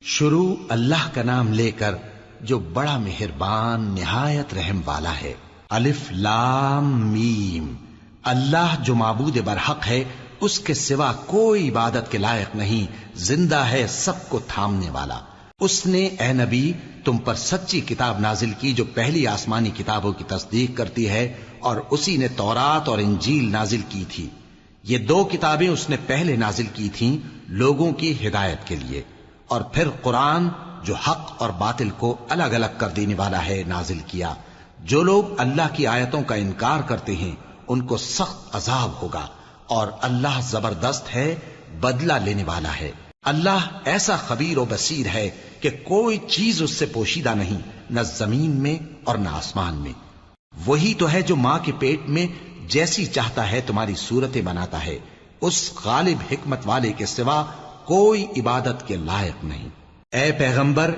شروع اللہ کا نام لے کر جو بڑا مہربان نہایت رحم والا ہے۔ الف لام میم۔ اللہ جو معبود برحق ہے، اس کے سوا کوئی عبادت کے لائق نہیں، زندہ ہے، سب کو تھامنے والا۔ اس نے اے نبی تم پر سچی کتاب نازل کی جو پہلی آسمانی کتابوں کی تصدیق کرتی ہے، اور اسی نے تورات اور انجیل نازل کی تھی۔ یہ دو کتابیں اس نے پہلے نازل کی تھیں لوگوں کی ہدایت کے لیے، اور پھر قرآن جو حق اور باطل کو الگ الگ کر دینے والا ہے نازل کیا۔ جو لوگ اللہ کی آیتوں کا انکار کرتے ہیں ان کو سخت عذاب ہوگا، اور اللہ زبردست ہے، بدلہ لینے والا ہے۔ اللہ ایسا خبیر و بصیر ہے کہ کوئی چیز اس سے پوشیدہ نہیں، نہ زمین میں اور نہ آسمان میں۔ وہی تو ہے جو ماں کے پیٹ میں جیسی چاہتا ہے تمہاری صورتیں بناتا ہے، اس غالب حکمت والے کے سوا کوئی عبادت کے لائق نہیں۔ اے پیغمبر،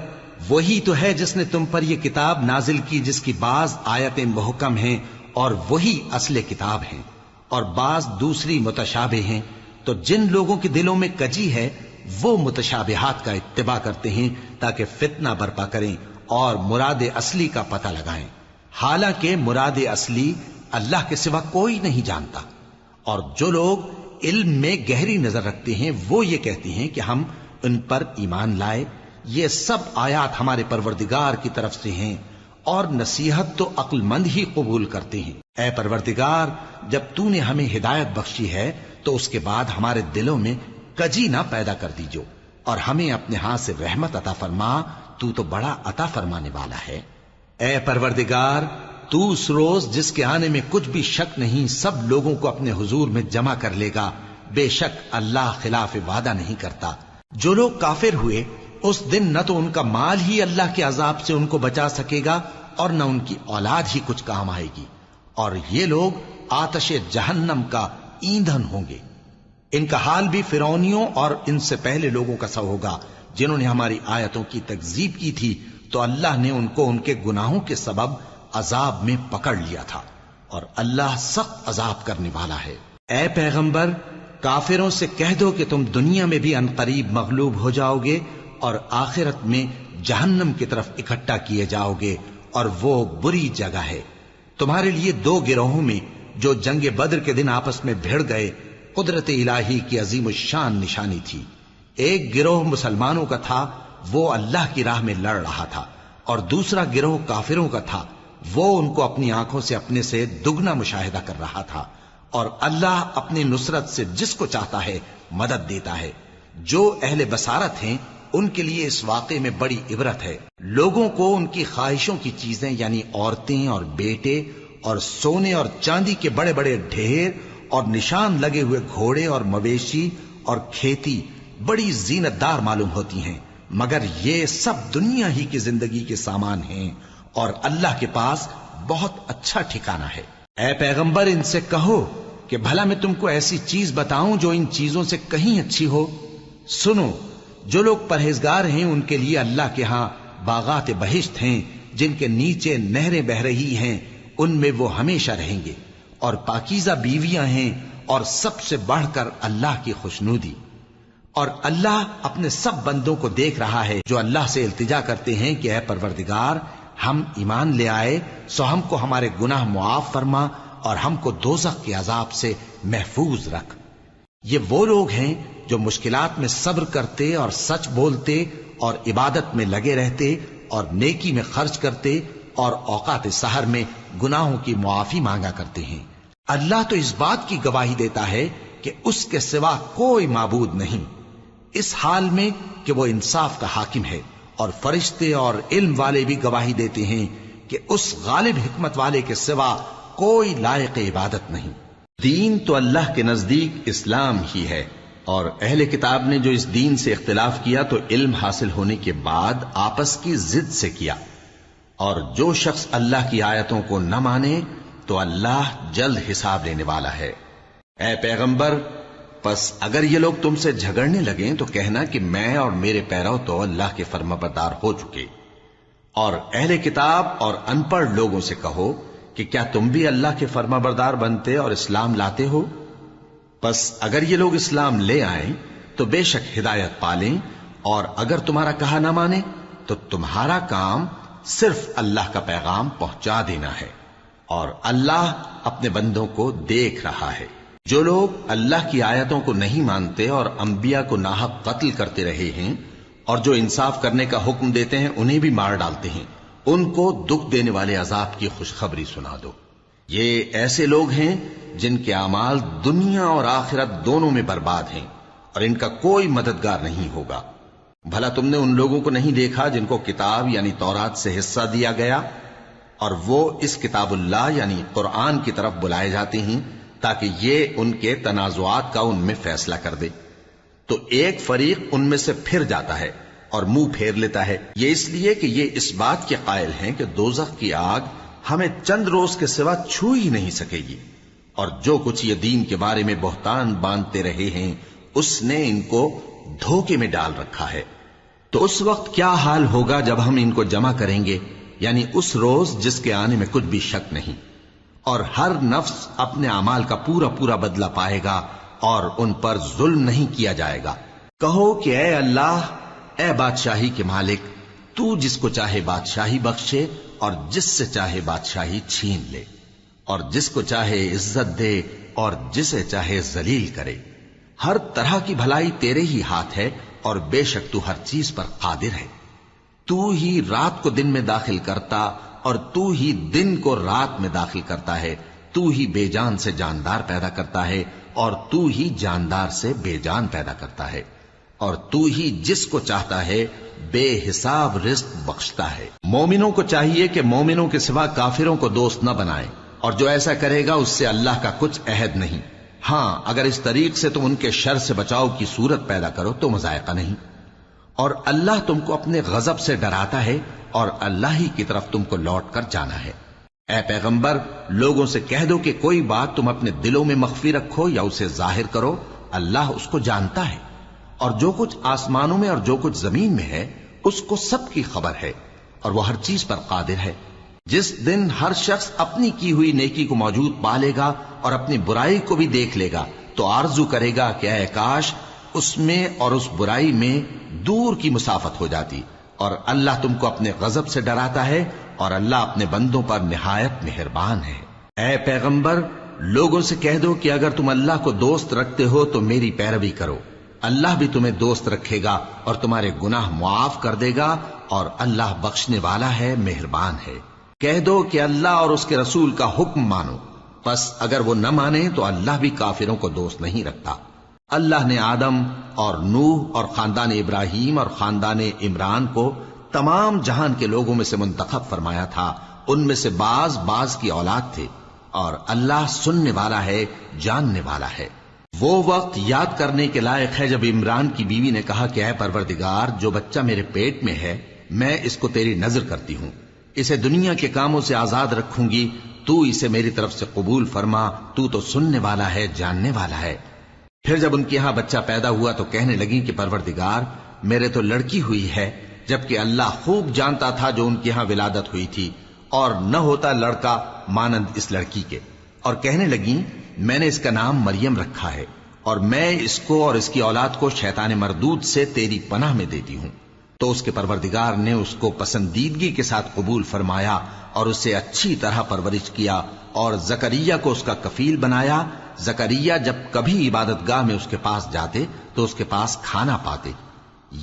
وہی تو ہے جس نے تم پر یہ کتاب نازل کی جس کی بعض آیتیں محکم ہیں اور وہی اصل کتاب ہیں، اور بعض دوسری متشابہ ہیں۔ تو جن لوگوں کے دلوں میں کجی ہے وہ متشابہات کا اتباع کرتے ہیں تاکہ فتنہ برپا کریں اور مراد اصلی کا پتہ لگائیں، حالانکہ مراد اصلی اللہ کے سوا کوئی نہیں جانتا۔ اور جو لوگ علم میں گہری نظر رکھتے ہیں وہ یہ کہتے ہیں کہ ہم ان پر ایمان لائے۔ یہ سب آیات ہمارے پروردگار کی طرف سے ہیں، اور نصیحت تو عقل مند ہی قبول کرتے ہیں۔ اے پروردگار، جب تو نے ہمیں ہدایت بخشی ہے تو اس کے بعد ہمارے دلوں میں کجی نہ پیدا کر دیجو، اور ہمیں اپنے ہاتھ سے رحمت عطا فرما، تو بڑا عطا فرمانے والا ہے۔ اے پروردگار، تو اس روز جس کے آنے میں کچھ بھی شک نہیں سب لوگوں کو اپنے حضور میں جمع کر لے گا، بے شک اللہ خلاف وعدہ نہیں کرتا۔ جو لوگ کافر ہوئے اس دن نہ تو ان کا مال ہی اللہ کے عذاب سے ان کو بچا سکے گا اور نہ ان کی اولاد ہی کچھ کام آئے گی، اور یہ لوگ آتش جہنم کا ایندھن ہوں گے۔ ان کا حال بھی فرعونیوں اور ان سے پہلے لوگوں کا سا ہوگا جنہوں نے ہماری آیتوں کی تکذیب کی تھی، تو اللہ نے ان کو ان کے گناہوں کے سبب عذاب میں پکڑ لیا تھا، اور اللہ سخت عذاب کرنے والا ہے۔ اے پیغمبر، کافروں سے کہہ دو کہ تم دنیا میں بھی عنقریب مغلوب ہو جاؤ گے اور آخرت میں جہنم کی طرف اکٹھا کیے جاؤ گے، اور وہ بری جگہ ہے۔ تمہارے لیے دو گروہوں میں جو جنگ بدر کے دن آپس میں بھڑ گئے قدرت الہی کی عظیم الشان نشانی تھی۔ ایک گروہ مسلمانوں کا تھا، وہ اللہ کی راہ میں لڑ رہا تھا، اور دوسرا گروہ کافروں کا تھا، وہ ان کو اپنی آنکھوں سے اپنے سے دگنا مشاہدہ کر رہا تھا۔ اور اللہ اپنی نصرت سے جس کو چاہتا ہے مدد دیتا ہے۔ جو اہل بصارت ہیں ان کے لیے اس واقعے میں بڑی عبرت ہے۔ لوگوں کو ان کی خواہشوں کی چیزیں یعنی عورتیں اور بیٹے اور سونے اور چاندی کے بڑے بڑے ڈھیر اور نشان لگے ہوئے گھوڑے اور مویشی اور کھیتی بڑی زینت دار معلوم ہوتی ہیں، مگر یہ سب دنیا ہی کی زندگی کے سامان ہیں، اور اللہ کے پاس بہت اچھا ٹھکانہ ہے۔ اے پیغمبر، ان سے کہو کہ بھلا میں تم کو ایسی چیز بتاؤں جو ان چیزوں سے کہیں اچھی ہو؟ سنو، جو لوگ پرہیزگار ہیں ان کے لیے اللہ کے ہاں باغات بہشت ہیں جن کے نیچے نہریں بہ رہی ہیں، ان میں وہ ہمیشہ رہیں گے، اور پاکیزہ بیویاں ہیں، اور سب سے بڑھ کر اللہ کی خوشنودی۔ اور اللہ اپنے سب بندوں کو دیکھ رہا ہے جو اللہ سے التجا کرتے ہیں کہ اے پروردگار، ہم ایمان لے آئے سو ہم کو ہمارے گناہ معاف فرما اور ہم کو دوزخ کے عذاب سے محفوظ رکھ۔ یہ وہ لوگ ہیں جو مشکلات میں صبر کرتے اور سچ بولتے اور عبادت میں لگے رہتے اور نیکی میں خرچ کرتے اور اوقات سحر میں گناہوں کی معافی مانگا کرتے ہیں۔ اللہ تو اس بات کی گواہی دیتا ہے کہ اس کے سوا کوئی معبود نہیں، اس حال میں کہ وہ انصاف کا حاکم ہے، اور فرشتے اور علم والے بھی گواہی دیتے ہیں کہ اس غالب حکمت والے کے سوا کوئی لائق عبادت نہیں۔ دین تو اللہ کے نزدیک اسلام ہی ہے، اور اہل کتاب نے جو اس دین سے اختلاف کیا تو علم حاصل ہونے کے بعد آپس کی ضد سے کیا، اور جو شخص اللہ کی آیتوں کو نہ مانے تو اللہ جلد حساب لینے والا ہے۔ اے پیغمبر، پس اگر یہ لوگ تم سے جھگڑنے لگیں تو کہنا کہ میں اور میرے پیرو تو اللہ کے فرمانبردار ہو چکے، اور اہل کتاب اور ان پڑھ لوگوں سے کہو کہ کیا تم بھی اللہ کے فرمانبردار بنتے اور اسلام لاتے ہو؟ پس اگر یہ لوگ اسلام لے آئیں تو بے شک ہدایت پالیں، اور اگر تمہارا کہا نہ مانے تو تمہارا کام صرف اللہ کا پیغام پہنچا دینا ہے، اور اللہ اپنے بندوں کو دیکھ رہا ہے۔ جو لوگ اللہ کی آیتوں کو نہیں مانتے اور انبیاء کو ناحق قتل کرتے رہے ہیں اور جو انصاف کرنے کا حکم دیتے ہیں انہیں بھی مار ڈالتے ہیں، ان کو دکھ دینے والے عذاب کی خوشخبری سنا دو۔ یہ ایسے لوگ ہیں جن کے اعمال دنیا اور آخرت دونوں میں برباد ہیں، اور ان کا کوئی مددگار نہیں ہوگا۔ بھلا تم نے ان لوگوں کو نہیں دیکھا جن کو کتاب یعنی تورات سے حصہ دیا گیا، اور وہ اس کتاب اللہ یعنی قرآن کی طرف بلائے جاتے ہیں تاکہ یہ ان کے تنازعات کا ان میں فیصلہ کر دے، تو ایک فریق ان میں سے پھر جاتا ہے اور منہ پھیر لیتا ہے، یہ اس لیے کہ یہ اس بات کے قائل ہیں کہ دوزخ کی آگ ہمیں چند روز کے سوا چھو ہی نہیں سکے گی، اور جو کچھ یہ دین کے بارے میں بہتان باندھتے رہے ہیں اس نے ان کو دھوکے میں ڈال رکھا ہے۔ تو اس وقت کیا حال ہوگا جب ہم ان کو جمع کریں گے، یعنی اس روز جس کے آنے میں کچھ بھی شک نہیں، اور ہر نفس اپنے اعمال کا پورا پورا بدلہ پائے گا اور ان پر ظلم نہیں کیا جائے گا۔ کہو کہ اے اللہ، اے بادشاہی کے مالک، تو جس کو چاہے بادشاہی بخشے اور جس سے چاہے بادشاہی چھین لے، اور جس کو چاہے عزت دے اور جسے چاہے ذلیل کرے۔ ہر طرح کی بھلائی تیرے ہی ہاتھ ہے، اور بے شک تو ہر چیز پر قادر ہے۔ تو ہی رات کو دن میں داخل کرتا اور تو ہی دن کو رات میں داخل کرتا ہے، تو ہی بے جان سے جاندار پیدا کرتا ہے اور تو ہی جاندار سے بے جان پیدا کرتا ہے، اور تو ہی جس کو چاہتا ہے بے حساب رزق بخشتا ہے۔ مومنوں کو چاہیے کہ مومنوں کے سوا کافروں کو دوست نہ بنائیں، اور جو ایسا کرے گا اس سے اللہ کا کچھ عہد نہیں۔ ہاں، اگر اس طریق سے تم ان کے شر سے بچاؤ کی صورت پیدا کرو تو مذائقہ نہیں، اور اللہ تم کو اپنے غضب سے ڈراتا ہے، اور اللہ ہی کی طرف تم کو لوٹ کر جانا ہے۔ اے پیغمبر، لوگوں سے کہہ دو کہ کوئی بات تم اپنے دلوں میں مخفی رکھو یا اسے ظاہر کرو، اللہ اس کو جانتا ہے، اور جو کچھ آسمانوں میں اور جو کچھ زمین میں ہے اس کو سب کی خبر ہے، اور وہ ہر چیز پر قادر ہے۔ جس دن ہر شخص اپنی کی ہوئی نیکی کو موجود پا لے گا اور اپنی برائی کو بھی دیکھ لے گا تو آرزو کرے گا کہ اے کاش اس میں اور اس برائی میں دور کی مسافت ہو جاتی، اور اللہ تم کو اپنے غضب سے ڈراتا ہے، اور اللہ اپنے بندوں پر نہایت مہربان ہے۔ اے پیغمبر، لوگوں سے کہہ دو کہ اگر تم اللہ کو دوست رکھتے ہو تو میری پیروی کرو، اللہ بھی تمہیں دوست رکھے گا اور تمہارے گناہ معاف کر دے گا، اور اللہ بخشنے والا ہے، مہربان ہے۔ کہہ دو کہ اللہ اور اس کے رسول کا حکم مانو، پس اگر وہ نہ مانے تو اللہ بھی کافروں کو دوست نہیں رکھتا۔ اللہ نے آدم اور نوح اور خاندان ابراہیم اور خاندان عمران کو تمام جہان کے لوگوں میں سے منتخب فرمایا تھا، ان میں سے بعض بعض کی اولاد تھے، اور اللہ سننے والا ہے، جاننے والا ہے۔ وہ وقت یاد کرنے کے لائق ہے جب عمران کی بیوی نے کہا کہ اے پروردگار، جو بچہ میرے پیٹ میں ہے میں اس کو تیری نذر کرتی ہوں، اسے دنیا کے کاموں سے آزاد رکھوں گی، تو اسے میری طرف سے قبول فرما، تو سننے والا ہے، جاننے والا ہے۔ پھر جب ان کے ہاں بچہ پیدا ہوا تو کہنے لگی کہ پروردگار، میرے تو لڑکی ہوئی ہے، جبکہ اللہ خوب جانتا تھا جو ان کے ہاں ولادت ہوئی تھی، اور نہ ہوتا لڑکا مانند اس لڑکی کے۔ اور کہنے لگی میں نے اس کا نام مریم رکھا ہے، اور میں اس کو اور اس کی اولاد کو شیطان مردود سے تیری پناہ میں دیتی ہوں۔ تو اس کے پروردگار نے اس کو پسندیدگی کے ساتھ قبول فرمایا اور اسے اچھی طرح پرورش کیا، اور زکریا کو اس کا کفیل بنایا۔ زکریا جب کبھی عبادت گاہ میں اس کے پاس جاتے تو اس کے پاس کھانا پاتے۔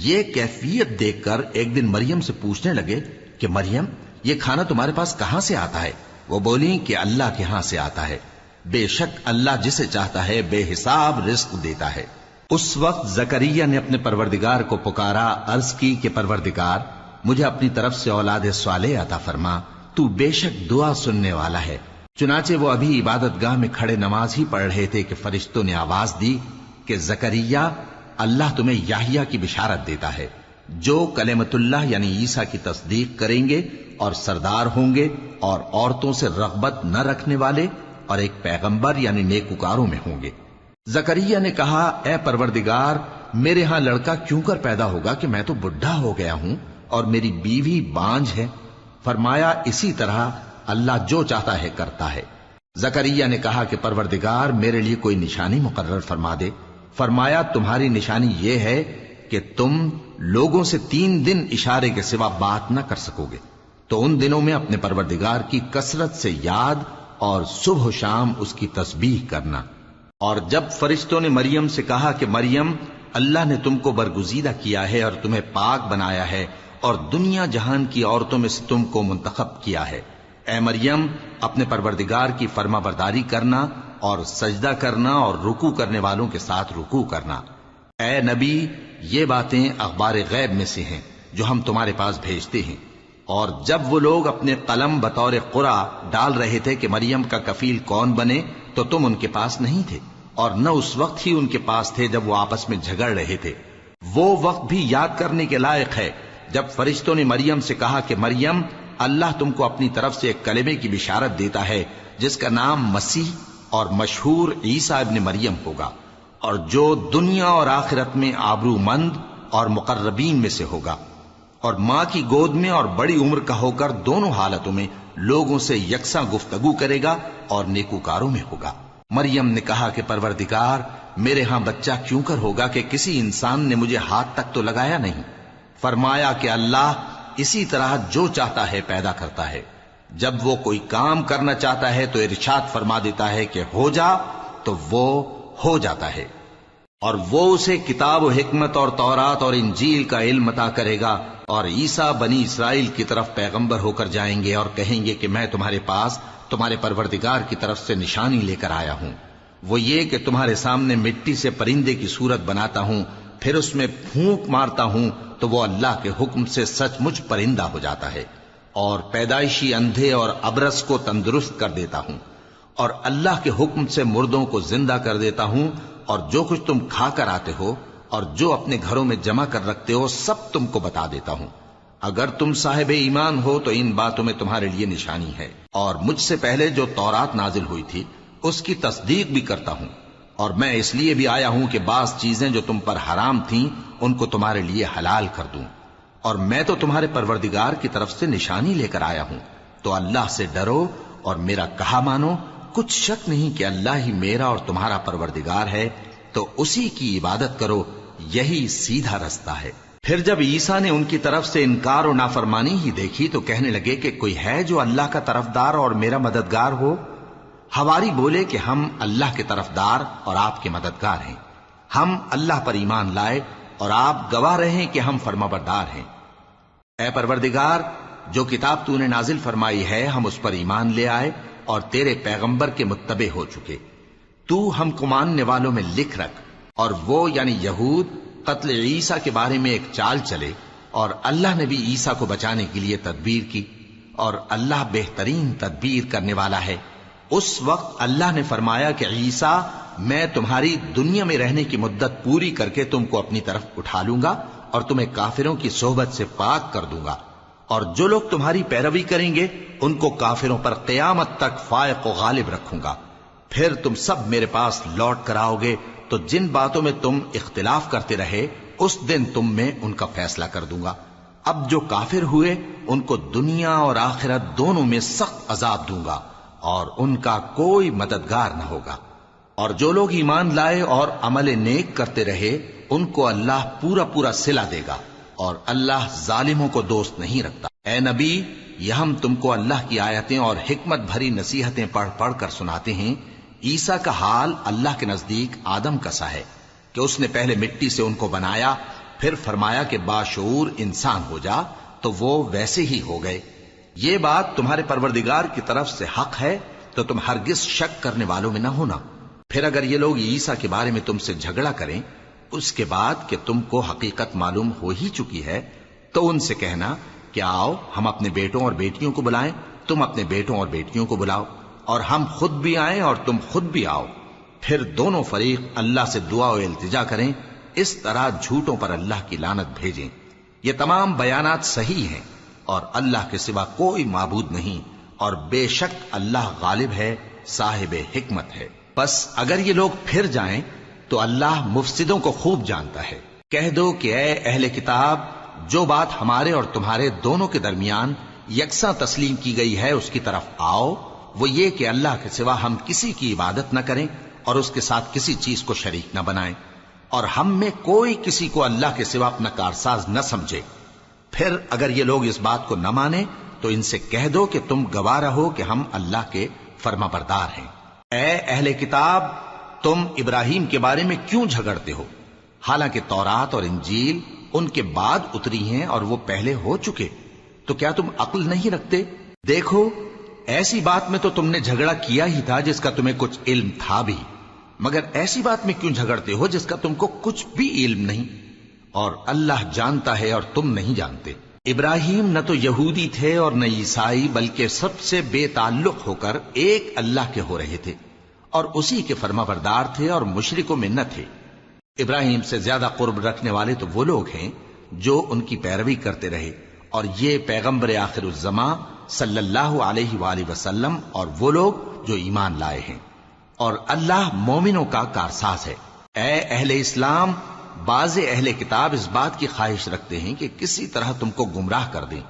یہ کیفیت دیکھ کر ایک دن مریم سے پوچھنے لگے کہ مریم، یہ کھانا تمہارے پاس کہاں سے آتا ہے؟ وہ بولی کہ اللہ کے ہاں سے آتا ہے، بے شک اللہ جسے چاہتا ہے بے حساب رزق دیتا ہے۔ اس وقت زکریا نے اپنے پروردگار کو پکارا، عرض کی کہ پروردگار، مجھے اپنی طرف سے اولاد صالح عطا فرما، تو بے شک دعا سننے والا ہے۔ چنانچہ وہ ابھی عبادت گاہ میں کھڑے نماز ہی پڑھ رہے تھے کہ فرشتوں نے آواز دی کہ زکریا، اللہ تمہیں یحییٰ کی بشارت دیتا ہے، جو کلمۃ اللہ یعنی عیسیٰ کی تصدیق کریں گے اور سردار ہوں گے، اور عورتوں سے رغبت نہ رکھنے والے، اور ایک پیغمبر یعنی نیکوکاروں میں ہوں گے۔ زکریا نے کہا، اے پروردگار، میرے ہاں لڑکا کیوں کر پیدا ہوگا کہ میں تو بڈھا ہو گیا ہوں اور میری بیوی بانجھ ہے؟ فرمایا، اسی طرح اللہ جو چاہتا ہے کرتا ہے۔ زکریا نے کہا کہ پروردگار، میرے لیے کوئی نشانی مقرر فرما دے۔ فرمایا، تمہاری نشانی یہ ہے کہ تم لوگوں سے 3 دن اشارے کے سوا بات نہ کر سکو گے، تو ان دنوں میں اپنے پروردگار کی کثرت سے یاد اور صبح و شام اس کی تسبیح کرنا۔ اور جب فرشتوں نے مریم سے کہا کہ مریم، اللہ نے تم کو برگزیدہ کیا ہے اور تمہیں پاک بنایا ہے اور دنیا جہان کی عورتوں میں سے تم کو منتخب کیا ہے، اے مریم اپنے پروردگار کی فرما برداری کرنا اور سجدہ کرنا اور رکوع کرنے والوں کے ساتھ رکوع کرنا۔ اے نبی، یہ باتیں اخبار غیب میں سے ہیں جو ہم تمہارے پاس بھیجتے ہیں۔ اور جب وہ لوگ اپنے قلم بطور قرعہ ڈال رہے تھے کہ مریم کا کفیل کون بنے، تو تم ان کے پاس نہیں تھے، اور نہ اس وقت ہی ان کے پاس تھے جب وہ آپس میں جھگڑ رہے تھے۔ وہ وقت بھی یاد کرنے کے لائق ہے جب فرشتوں نے مریم سے کہا کہ مریم، اللہ تم کو اپنی طرف سے ایک کلمے کی بشارت دیتا ہے جس کا نام مسیح اور مشہور عیسیٰ ابن مریم ہوگا، اور جو دنیا اور آخرت میں آبرو مند اور مقربین میں سے ہوگا، اور ماں کی گود میں اور بڑی عمر کا ہو کر دونوں حالتوں میں لوگوں سے یکساں گفتگو کرے گا اور نیکوکاروں میں ہوگا۔ مریم نے کہا کہ پروردگار، میرے ہاں بچہ کیوں کر ہوگا کہ کسی انسان نے مجھے ہاتھ تک تو لگایا نہیں۔ فرمایا کہ اللہ اسی طرح جو چاہتا ہے پیدا کرتا ہے، جب وہ کوئی کام کرنا چاہتا ہے تو ارشاد فرما دیتا ہے کہ ہو جا، تو وہ ہو جاتا ہے۔ اور وہ اسے کتاب و حکمت اور تورات اور انجیل کا علم عطا کرے گا، اور عیسیٰ بنی اسرائیل کی طرف پیغمبر ہو کر جائیں گے اور کہیں گے کہ میں تمہارے پاس تمہارے پروردگار کی طرف سے نشانی لے کر آیا ہوں، وہ یہ کہ تمہارے سامنے مٹی سے پرندے کی صورت بناتا ہوں، پھر اس میں پھونک مارتا ہوں تو وہ اللہ کے حکم سے سچ مچ پرندہ ہو جاتا ہے، اور پیدائشی اندھے اور ابرص کو تندرست کر دیتا ہوں، اور اللہ کے حکم سے مردوں کو زندہ کر دیتا ہوں، اور جو کچھ تم کھا کر آتے ہو اور جو اپنے گھروں میں جمع کر رکھتے ہو سب تم کو بتا دیتا ہوں۔ اگر تم صاحب ایمان ہو تو ان باتوں میں تمہارے لیے نشانی ہے، اور مجھ سے پہلے جو تورات نازل ہوئی تھی اس کی تصدیق بھی کرتا ہوں، اور میں اس لیے بھی آیا ہوں کہ بعض چیزیں جو تم پر حرام تھیں ان کو تمہارے لیے حلال کر دوں، اور میں تو تمہارے پروردگار کی طرف سے نشانی لے کر آیا ہوں۔ تو اللہ سے ڈرو اور میرا کہا مانو، کچھ شک نہیں کہ اللہ ہی میرا اور تمہارا پروردگار ہے، تو اسی کی عبادت کرو، یہی سیدھا رستہ ہے۔ پھر جب عیسیٰ نے ان کی طرف سے انکار و نافرمانی ہی دیکھی تو کہنے لگے کہ کوئی ہے جو اللہ کا طرفدار اور میرا مددگار ہو؟ حواری بولے کہ ہم اللہ کے طرفدار اور آپ کے مددگار ہیں، ہم اللہ پر ایمان لائے اور آپ گواہ رہے کہ ہم فرمانبردار ہیں۔ اے پروردگار، جو کتاب تو نے نازل فرمائی ہے ہم اس پر ایمان لے آئے اور تیرے پیغمبر کے متبع ہو چکے، تو ہم کو ماننے والوں میں لکھ رکھ۔ اور وہ یعنی یہود قتل عیسیٰ کے بارے میں ایک چال چلے، اور اللہ نے بھی عیسیٰ کو بچانے کے لیے تدبیر کی، اور اللہ بہترین تدبیر کرنے والا ہے۔ اس وقت اللہ نے فرمایا کہ عیسیٰ، میں تمہاری دنیا میں رہنے کی مدت پوری کر کے تم کو اپنی طرف اٹھا لوں گا اور تمہیں کافروں کی صحبت سے پاک کر دوں گا، اور جو لوگ تمہاری پیروی کریں گے ان کو کافروں پر قیامت تک فائق و غالب رکھوں گا۔ پھر تم سب میرے پاس لوٹ کر آؤ گے تو جن باتوں میں تم اختلاف کرتے رہے اس دن تم میں ان کا فیصلہ کر دوں گا۔ اب جو کافر ہوئے ان کو دنیا اور آخرت دونوں میں سخت عذاب دوں گا، اور ان کا کوئی مددگار نہ ہوگا۔ اور جو لوگ ایمان لائے اور عمل نیک کرتے رہے ان کو اللہ پورا پورا صلہ دے گا، اور اللہ ظالموں کو دوست نہیں رکھتا۔ اے نبی، یہ ہم تم کو اللہ کی آیتیں اور حکمت بھری نصیحتیں پڑھ پڑھ کر سناتے ہیں۔ عیسیٰ کا حال اللہ کے نزدیک آدم کا سا ہے کہ اس نے پہلے مٹی سے ان کو بنایا، پھر فرمایا کہ باشعور انسان ہو جا، تو وہ ویسے ہی ہو گئے۔ یہ بات تمہارے پروردگار کی طرف سے حق ہے، تو تم ہرگز شک کرنے والوں میں نہ ہونا۔ پھر اگر یہ لوگ عیسیٰ کے بارے میں تم سے جھگڑا کریں اس کے بعد کہ تم کو حقیقت معلوم ہو ہی چکی ہے، تو ان سے کہنا کہ آؤ ہم اپنے بیٹوں اور بیٹیوں کو بلائیں، تم اپنے بیٹوں اور بیٹیوں کو بلاؤ، اور ہم خود بھی آئیں اور تم خود بھی آؤ، پھر دونوں فریق اللہ سے دعا و التجا کریں، اس طرح جھوٹوں پر اللہ کی لعنت بھیجیں۔ یہ تمام بیانات صحیح ہیں، اور اللہ کے سوا کوئی معبود نہیں، اور بے شک اللہ غالب ہے، صاحب حکمت ہے۔ بس اگر یہ لوگ پھر جائیں تو اللہ مفسدوں کو خوب جانتا ہے۔ کہہ دو کہ اے اہل کتاب، جو بات ہمارے اور تمہارے دونوں کے درمیان یکساں تسلیم کی گئی ہے اس کی طرف آؤ، وہ یہ کہ اللہ کے سوا ہم کسی کی عبادت نہ کریں اور اس کے ساتھ کسی چیز کو شریک نہ بنائیں۔ اور ہم میں کوئی کسی کو اللہ کے سوا اپنا کارساز نہ سمجھے۔ پھر اگر یہ لوگ اس بات کو نہ مانے تو ان سے کہہ دو کہ تم گواہ رہو کہ ہم اللہ کے فرما بردار ہیں۔ اے اہل کتاب، تم ابراہیم کے بارے میں کیوں جھگڑتے ہو؟ حالانکہ تورات اور انجیل ان کے بعد اتری ہیں اور وہ پہلے ہو چکے، تو کیا تم عقل نہیں رکھتے؟ دیکھو، ایسی بات میں تو تم نے جھگڑا کیا ہی تھا جس کا تمہیں کچھ علم تھا بھی، مگر ایسی بات میں کیوں جھگڑتے ہو جس کا تم کو کچھ بھی علم نہیں؟ اور اللہ جانتا ہے اور تم نہیں جانتے۔ ابراہیم نہ تو یہودی تھے اور نہ عیسائی، بلکہ سب سے بے تعلق ہو کر ایک اللہ کے ہو رہے تھے اور اسی کے فرما بردار تھے اور مشرکوں میں نہ تھے۔ ابراہیم سے زیادہ قرب رکھنے والے تو وہ لوگ ہیں جو ان کی پیروی کرتے رہے، اور یہ پیغمبر آخر الزماں صلی اللہ علیہ وآلہ وسلم اور وہ لوگ جو ایمان لائے ہیں، اور اللہ مومنوں کا کارساز ہے۔ اے اہل اسلام، بعض اہل کتاب اس بات کی خواہش رکھتے ہیں کہ کسی طرح تم کو گمراہ کر دیں،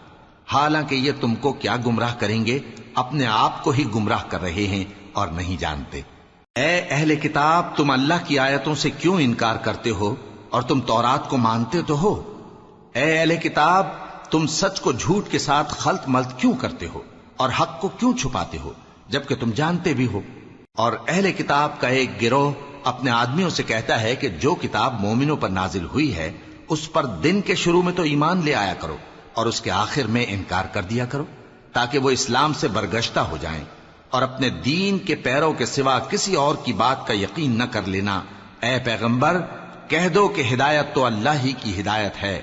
حالانکہ یہ تم کو کیا گمراہ کریں گے، اپنے آپ کو ہی گمراہ کر رہے ہیں اور نہیں جانتے۔ اے اہل کتاب، تم اللہ کی آیتوں سے کیوں انکار کرتے ہو اور تم تورات کو مانتے تو ہو؟ اے اہل کتاب، تم سچ کو جھوٹ کے ساتھ خلط ملط کیوں کرتے ہو اور حق کو کیوں چھپاتے ہو جبکہ تم جانتے بھی ہو؟ اور اہل کتاب کا ایک گروہ اپنے آدمیوں سے کہتا ہے کہ جو کتاب مومنوں پر نازل ہوئی ہے اس پر دن کے شروع میں تو ایمان لے آیا کرو اور اس کے آخر میں انکار کر دیا کرو، تاکہ وہ اسلام سے برگشتہ ہو جائیں، اور اپنے دین کے پیروں کے سوا کسی اور کی بات کا یقین نہ کر لینا۔ اے پیغمبر، کہہ دو کہ ہدایت تو اللہ ہی کی ہدایت ہے۔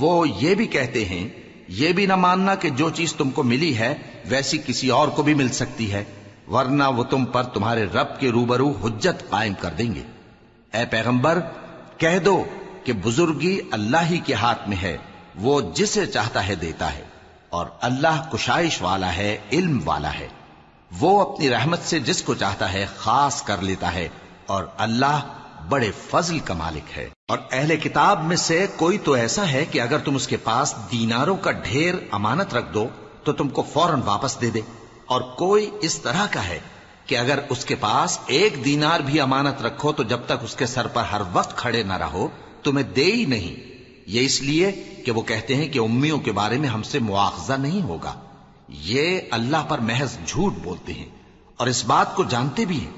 وہ یہ بھی کہتے ہیں، یہ بھی نہ ماننا کہ جو چیز تم کو ملی ہے ویسی کسی اور کو بھی مل سکتی ہے، ورنہ وہ تم پر تمہارے رب کے روبرو حجت قائم کر دیں گے۔ اے پیغمبر، کہہ دو کہ بزرگی اللہ ہی کے ہاتھ میں ہے، وہ جسے چاہتا ہے دیتا ہے، اور اللہ کشائش والا ہے، علم والا ہے۔ وہ اپنی رحمت سے جس کو چاہتا ہے خاص کر لیتا ہے، اور اللہ بڑے فضل کا مالک ہے۔ اور اہل کتاب میں سے کوئی تو ایسا ہے کہ اگر تم اس کے پاس دیناروں کا ڈھیر امانت رکھ دو تو تم کو فوراً واپس دے دے، اور کوئی اس طرح کا ہے کہ اگر اس کے پاس 1 دینار بھی امانت رکھو تو جب تک اس کے سر پر ہر وقت کھڑے نہ رہو تمہیں دے ہی نہیں۔ یہ اس لیے کہ وہ کہتے ہیں کہ امیوں کے بارے میں ہم سے مواخذہ نہیں ہوگا۔ یہ اللہ پر محض جھوٹ بولتے ہیں اور اس بات کو جانتے بھی ہیں۔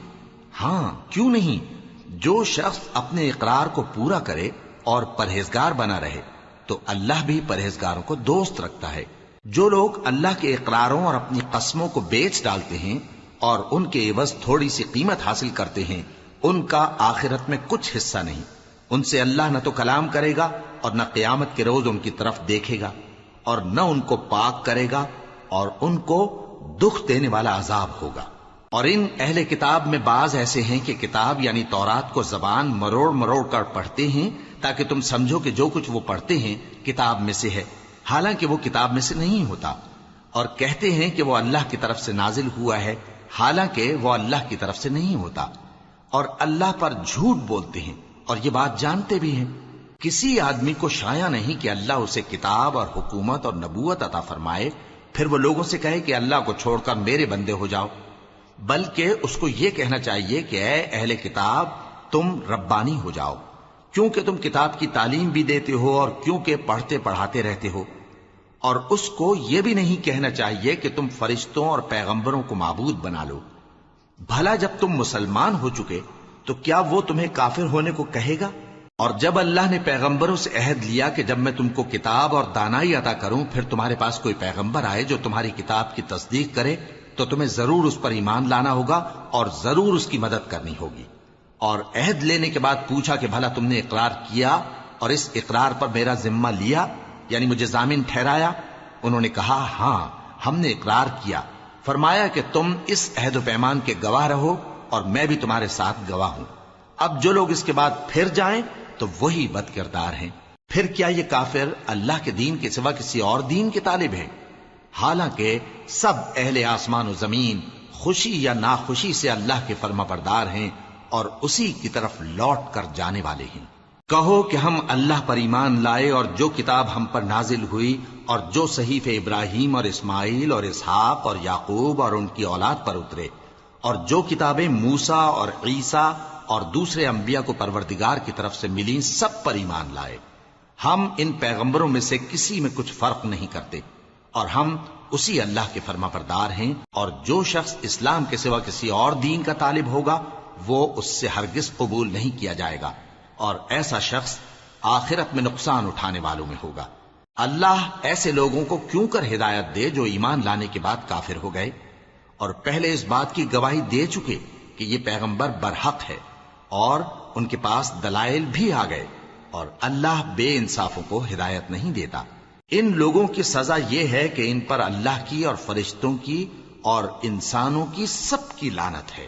ہاں، کیوں نہیں، جو شخص اپنے اقرار کو پورا کرے اور پرہیزگار بنا رہے تو اللہ بھی پرہیزگاروں کو دوست رکھتا ہے۔ جو لوگ اللہ کے اقراروں اور اپنی قسموں کو بیچ ڈالتے ہیں اور ان کے عوض تھوڑی سی قیمت حاصل کرتے ہیں، ان کا آخرت میں کچھ حصہ نہیں۔ ان سے اللہ نہ تو کلام کرے گا اور نہ قیامت کے روز ان کی طرف دیکھے گا، اور نہ ان کو پاک کرے گا، اور ان کو دکھ دینے والا عذاب ہوگا۔ اور ان اہل کتاب میں بعض ایسے ہیں کہ کتاب یعنی تورات کو زبان مروڑ مروڑ کر پڑھتے ہیں تاکہ تم سمجھو کہ جو کچھ وہ پڑھتے ہیں کتاب میں سے ہے، حالانکہ وہ کتاب میں سے نہیں ہوتا، اور کہتے ہیں کہ وہ اللہ کی طرف سے نازل ہوا ہے، حالانکہ وہ اللہ کی طرف سے نہیں ہوتا، اور اللہ پر جھوٹ بولتے ہیں اور یہ بات جانتے بھی ہیں۔ کسی آدمی کو شایع نہیں کہ اللہ اسے کتاب اور حکومت اور نبوت عطا فرمائے پھر وہ لوگوں سے کہے کہ اللہ کو چھوڑ کر میرے بندے ہو جاؤ، بلکہ اس کو یہ کہنا چاہیے کہ اے اہل کتاب، تم ربانی ہو جاؤ، کیونکہ تم کتاب کی تعلیم بھی دیتے ہو اور کیونکہ پڑھتے پڑھاتے رہتے ہو۔ اور اس کو یہ بھی نہیں کہنا چاہیے کہ تم فرشتوں اور پیغمبروں کو معبود بنا لو۔ بھلا جب تم مسلمان ہو چکے تو کیا وہ تمہیں کافر ہونے کو کہے گا؟ اور جب اللہ نے پیغمبروں سے عہد لیا کہ جب میں تم کو کتاب اور دانائی عطا کروں پھر تمہارے پاس کوئی پیغمبر آئے جو تمہاری کتاب کی تصدیق کرے تو تمہیں ضرور اس پر ایمان لانا ہوگا اور ضرور اس کی مدد کرنی ہوگی۔ اور عہد لینے کے بعد پوچھا کہ بھلا تم نے اقرار کیا اور اس اقرار پر میرا ذمہ لیا، یعنی مجھے ضامن ٹھہرایا؟ انہوں نے کہا ہاں، ہم نے اقرار کیا۔ فرمایا کہ تم اس عہد و پیمان کے گواہ رہو اور میں بھی تمہارے ساتھ گواہ ہوں۔ اب جو لوگ اس کے بعد پھر جائیں تو وہی بد کردار ہیں۔ پھر کیا یہ کافر اللہ کے دین کے سوا کسی اور دین کے طالب ہیں؟ حالانکہ سب اہل آسمان و زمین خوشی یا ناخوشی سے اللہ کے فرما بردار ہیں اور اسی کی طرف لوٹ کر جانے والے ہیں۔ کہو کہ ہم اللہ پر ایمان لائے اور جو کتاب ہم پر نازل ہوئی اور جو صحیفے ابراہیم اور اسماعیل اور اسحاق اور یعقوب اور ان کی اولاد پر اترے، اور جو کتابیں موسیٰ اور عیسیٰ اور دوسرے انبیاء کو پروردگار کی طرف سے ملی سب پر ایمان لائے۔ ہم ان پیغمبروں میں سے کسی میں کچھ فرق نہیں کرتے، اور ہم اسی اللہ کے فرما بردار ہیں، اور جو شخص اسلام کے سوا کسی اور دین کا طالب ہوگا وہ اس سے ہرگز قبول نہیں کیا جائے گا، اور ایسا شخص آخرت میں نقصان اٹھانے والوں میں ہوگا۔ اللہ ایسے لوگوں کو کیوں کر ہدایت دے جو ایمان لانے کے بعد کافر ہو گئے اور پہلے اس بات کی گواہی دے چکے کہ یہ پیغمبر برحق ہے اور ان کے پاس دلائل بھی آ گئے، اور اللہ بے انصافوں کو ہدایت نہیں دیتا۔ ان لوگوں کی سزا یہ ہے کہ ان پر اللہ کی اور فرشتوں کی اور انسانوں کی سب کی لعنت ہے،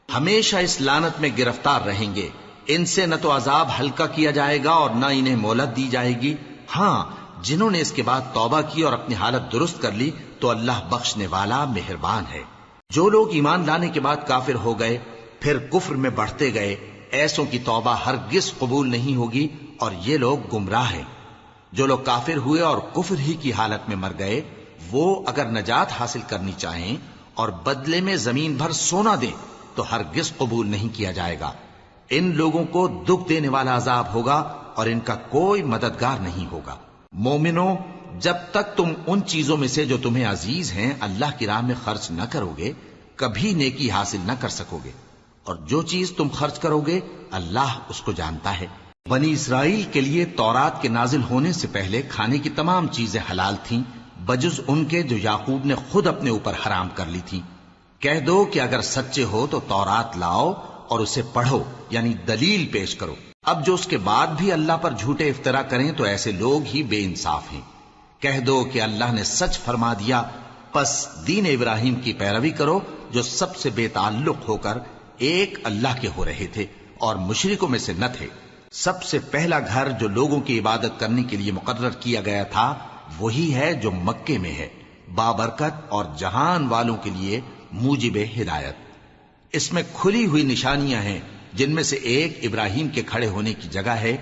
ہمیشہ اس لعنت میں گرفتار رہیں گے۔ ان سے نہ تو عذاب ہلکا کیا جائے گا اور نہ انہیں مہلت دی جائے گی۔ ہاں، جنہوں نے اس کے بعد توبہ کی اور اپنی حالت درست کر لی تو اللہ بخشنے والا مہربان ہے۔ جو لوگ ایمان لانے کے بعد کافر ہو گئے پھر کفر میں بڑھتے گئے، ایسوں کی توبہ ہرگز قبول نہیں ہوگی، اور یہ لوگ گمراہ ہیں۔ جو لوگ کافر ہوئے اور کفر ہی کی حالت میں مر گئے، وہ اگر نجات حاصل کرنی چاہیں اور بدلے میں زمین بھر سونا دیں تو ہرگز قبول نہیں کیا جائے گا۔ ان لوگوں کو دکھ دینے والا عذاب ہوگا اور ان کا کوئی مددگار نہیں ہوگا۔ مومنو، جب تک تم ان چیزوں میں سے جو تمہیں عزیز ہیں اللہ کی راہ میں خرچ نہ کرو گے کبھی نیکی حاصل نہ کر سکو گے، اور جو چیز تم خرچ کرو گے اللہ اس کو جانتا ہے۔ بنی اسرائیل کے لیے تورات کے نازل ہونے سے پہلے کھانے کی تمام چیزیں حلال تھیں بجز ان کے جو یعقوب نے خود اپنے اوپر حرام کر لی تھی۔ کہہ دو کہ اگر سچے ہو تو تورات لاؤ اور اسے پڑھو، یعنی دلیل پیش کرو۔ اب جو اس کے بعد بھی اللہ پر جھوٹے افطرا کریں تو ایسے لوگ ہی بے انصاف ہیں۔ کہہ دو کہ اللہ نے سچ فرما دیا، پس دین ابراہیم کی پیروی کرو جو سب سے بے تعلق ہو کر ایک اللہ کے ہو رہے تھے اور مشرکوں میں سے نہ تھے۔ سب سے پہلا گھر جو لوگوں کی عبادت کرنے کے لیے مقرر کیا گیا تھا وہی ہے جو مکے میں ہے، بابرکت اور جہان والوں کے لیے موجب ہدایت۔ اس میں کھلی ہوئی نشانیاں ہیں، جن میں سے ایک ابراہیم کے کھڑے ہونے کی جگہ ہے۔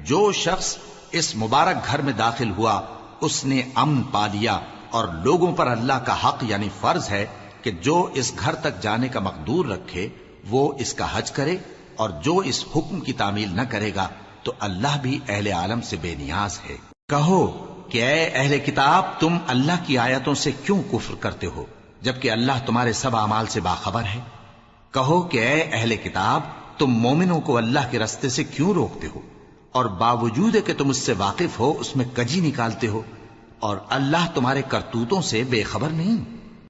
جو شخص اس مبارک گھر میں داخل ہوا اس نے امن پا لیا، اور لوگوں پر اللہ کا حق یعنی فرض ہے کہ جو اس گھر تک جانے کا مقدور رکھے وہ اس کا حج کرے، اور جو اس حکم کی تعمیل نہ کرے گا تو اللہ بھی اہل عالم سے بے نیاز ہے۔ کہو کہ اے اہل کتاب، تم اللہ کی آیتوں سے کیوں کفر کرتے ہو جبکہ اللہ تمہارے سب اعمال سے باخبر ہے؟ کہو کہ اے اہل کتاب، تم مومنوں کو اللہ کے رستے سے کیوں روکتے ہو اور باوجود کہ تم اس سے واقف ہو اس میں کجی نکالتے ہو، اور اللہ تمہارے کرتوتوں سے بے خبر نہیں؟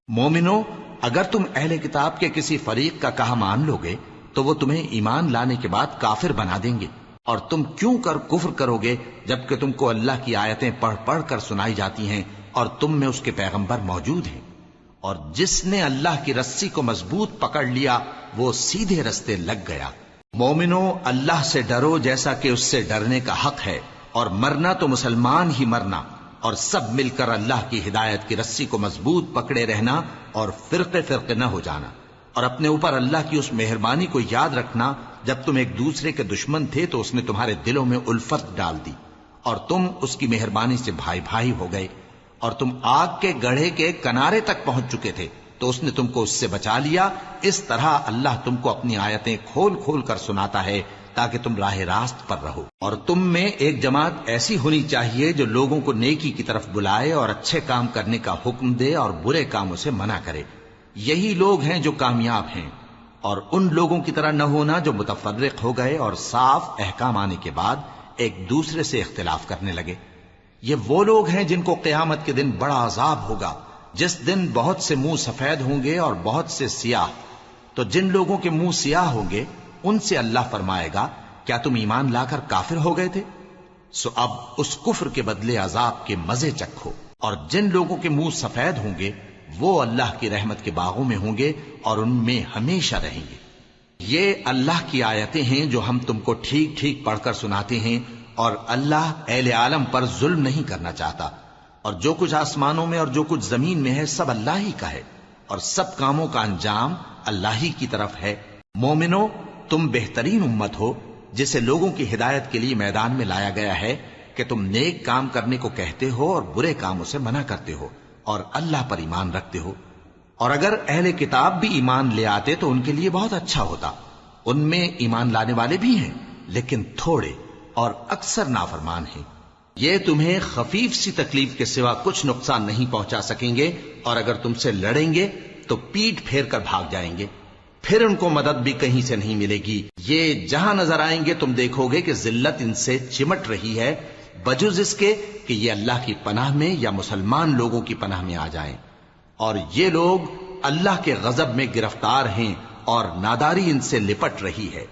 مومنو، اگر تم اہل کتاب کے کسی فریق کا کہا مان لو گے تو وہ تمہیں ایمان لانے کے بعد کافر بنا دیں گے، اور تم کیوں کر کفر کرو گے جبکہ تم کو اللہ کی آیتیں پڑھ پڑھ کر سنائی جاتی ہیں اور تم میں اس کے پیغمبر موجود ہیں؟ اور جس نے اللہ کی رسی کو مضبوط پکڑ لیا وہ سیدھے رستے لگ گیا۔ مومنو، اللہ سے ڈرو جیسا کہ اس سے ڈرنے کا حق ہے، اور مرنا تو مسلمان ہی مرنا، اور سب مل کر اللہ کی ہدایت کی رسی کو مضبوط پکڑے رہنا اور فرقے فرقے نہ ہو جانا، اور اپنے اوپر اللہ کی اس مہربانی کو یاد رکھنا جب تم ایک دوسرے کے دشمن تھے تو اس نے تمہارے دلوں میں الفت ڈال دی اور تم اس کی مہربانی سے بھائی بھائی ہو گئے، اور تم آگ کے گڑھے کے کنارے تک پہنچ چکے تھے تو اس نے تم کو اس سے بچا لیا۔ اس طرح اللہ تم کو اپنی آیتیں کھول کھول کر سناتا ہے تاکہ تم راہ راست پر رہو۔ اور تم میں ایک جماعت ایسی ہونی چاہیے جو لوگوں کو نیکی کی طرف بلائے اور اچھے کام کرنے کا حکم دے اور برے کاموں سے منع کرے۔ یہی لوگ ہیں جو کامیاب ہیں، اور ان لوگوں کی طرح نہ ہونا جو متفرق ہو گئے اور صاف احکام آنے کے بعد ایک دوسرے سے اختلاف کرنے لگے۔ یہ وہ لوگ ہیں جن کو قیامت کے دن بڑا عذاب ہوگا، جس دن بہت سے منہ سفید ہوں گے اور بہت سے سیاہ۔ تو جن لوگوں کے منہ سیاہ ہوں گے ان سے اللہ فرمائے گا، کیا تم ایمان لا کر کافر ہو گئے تھے؟ سو اب اس کفر کے بدلے عذاب کے مزے چکھو۔ اور جن لوگوں کے منہ سفید ہوں گے وہ اللہ کی رحمت کے باغوں میں ہوں گے اور ان میں ہمیشہ رہیں گے۔ یہ اللہ کی آیتیں ہیں جو ہم تم کو ٹھیک ٹھیک پڑھ کر سناتے ہیں، اور اللہ اہل عالم پر ظلم نہیں کرنا چاہتا، اور جو کچھ آسمانوں میں اور جو کچھ زمین میں ہے سب اللہ ہی کا ہے، اور سب کاموں کا انجام اللہ ہی کی طرف ہے۔ مومنو، تم بہترین امت ہو جسے لوگوں کی ہدایت کے لیے میدان میں لایا گیا ہے کہ تم نیک کام کرنے کو کہتے ہو اور برے کاموں سے منع کرتے ہو اور اللہ پر ایمان رکھتے ہو۔ اور اگر اہل کتاب بھی ایمان لے آتے تو ان کے لیے بہت اچھا ہوتا، ان میں ایمان لانے والے بھی ہیں لیکن تھوڑے اور اکثر نافرمان ہیں۔ یہ تمہیں خفیف سی تکلیف کے سوا کچھ نقصان نہیں پہنچا سکیں گے، اور اگر تم سے لڑیں گے تو پیٹ پھیر کر بھاگ جائیں گے، پھر ان کو مدد بھی کہیں سے نہیں ملے گی۔ یہ جہاں نظر آئیں گے تم دیکھو گے کہ ذلت ان سے چمٹ رہی ہے، بجز اس کے کہ یہ اللہ کی پناہ میں یا مسلمان لوگوں کی پناہ میں آ جائیں، اور یہ لوگ اللہ کے غضب میں گرفتار ہیں اور ناداری ان سے لپٹ رہی ہے۔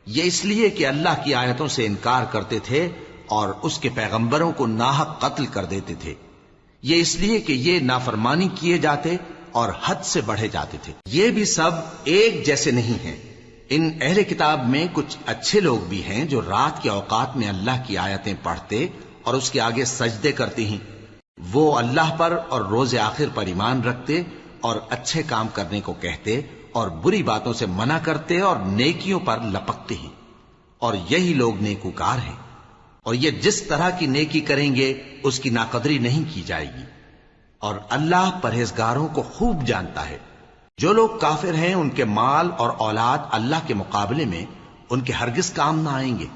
یہ اس لیے کہ اللہ کی آیتوں سے انکار کرتے تھے اور اس کے پیغمبروں کو ناحق قتل کر دیتے تھے۔ یہ اس لیے کہ یہ نافرمانی کیے جاتے اور حد سے بڑھے جاتے تھے۔ یہ بھی سب ایک جیسے نہیں ہیں۔ ان اہل کتاب میں کچھ اچھے لوگ بھی ہیں جو رات کے اوقات میں اللہ کی آیتیں پڑھتے اور اس کے آگے سجدے کرتے ہیں۔ وہ اللہ پر اور روز آخر پر ایمان رکھتے اور اچھے کام کرنے کو کہتے اور بری باتوں سے منع کرتے اور نیکیوں پر لپکتے ہیں، اور یہی لوگ نیکوکار ہیں۔ اور یہ جس طرح کی نیکی کریں گے اس کی ناقدری نہیں کی جائے گی، اور اللہ پرہیزگاروں کو خوب جانتا ہے۔ جو لوگ کافر ہیں ان کے مال اور اولاد اللہ کے مقابلے میں ان کے ہرگز کام نہ آئیں گے،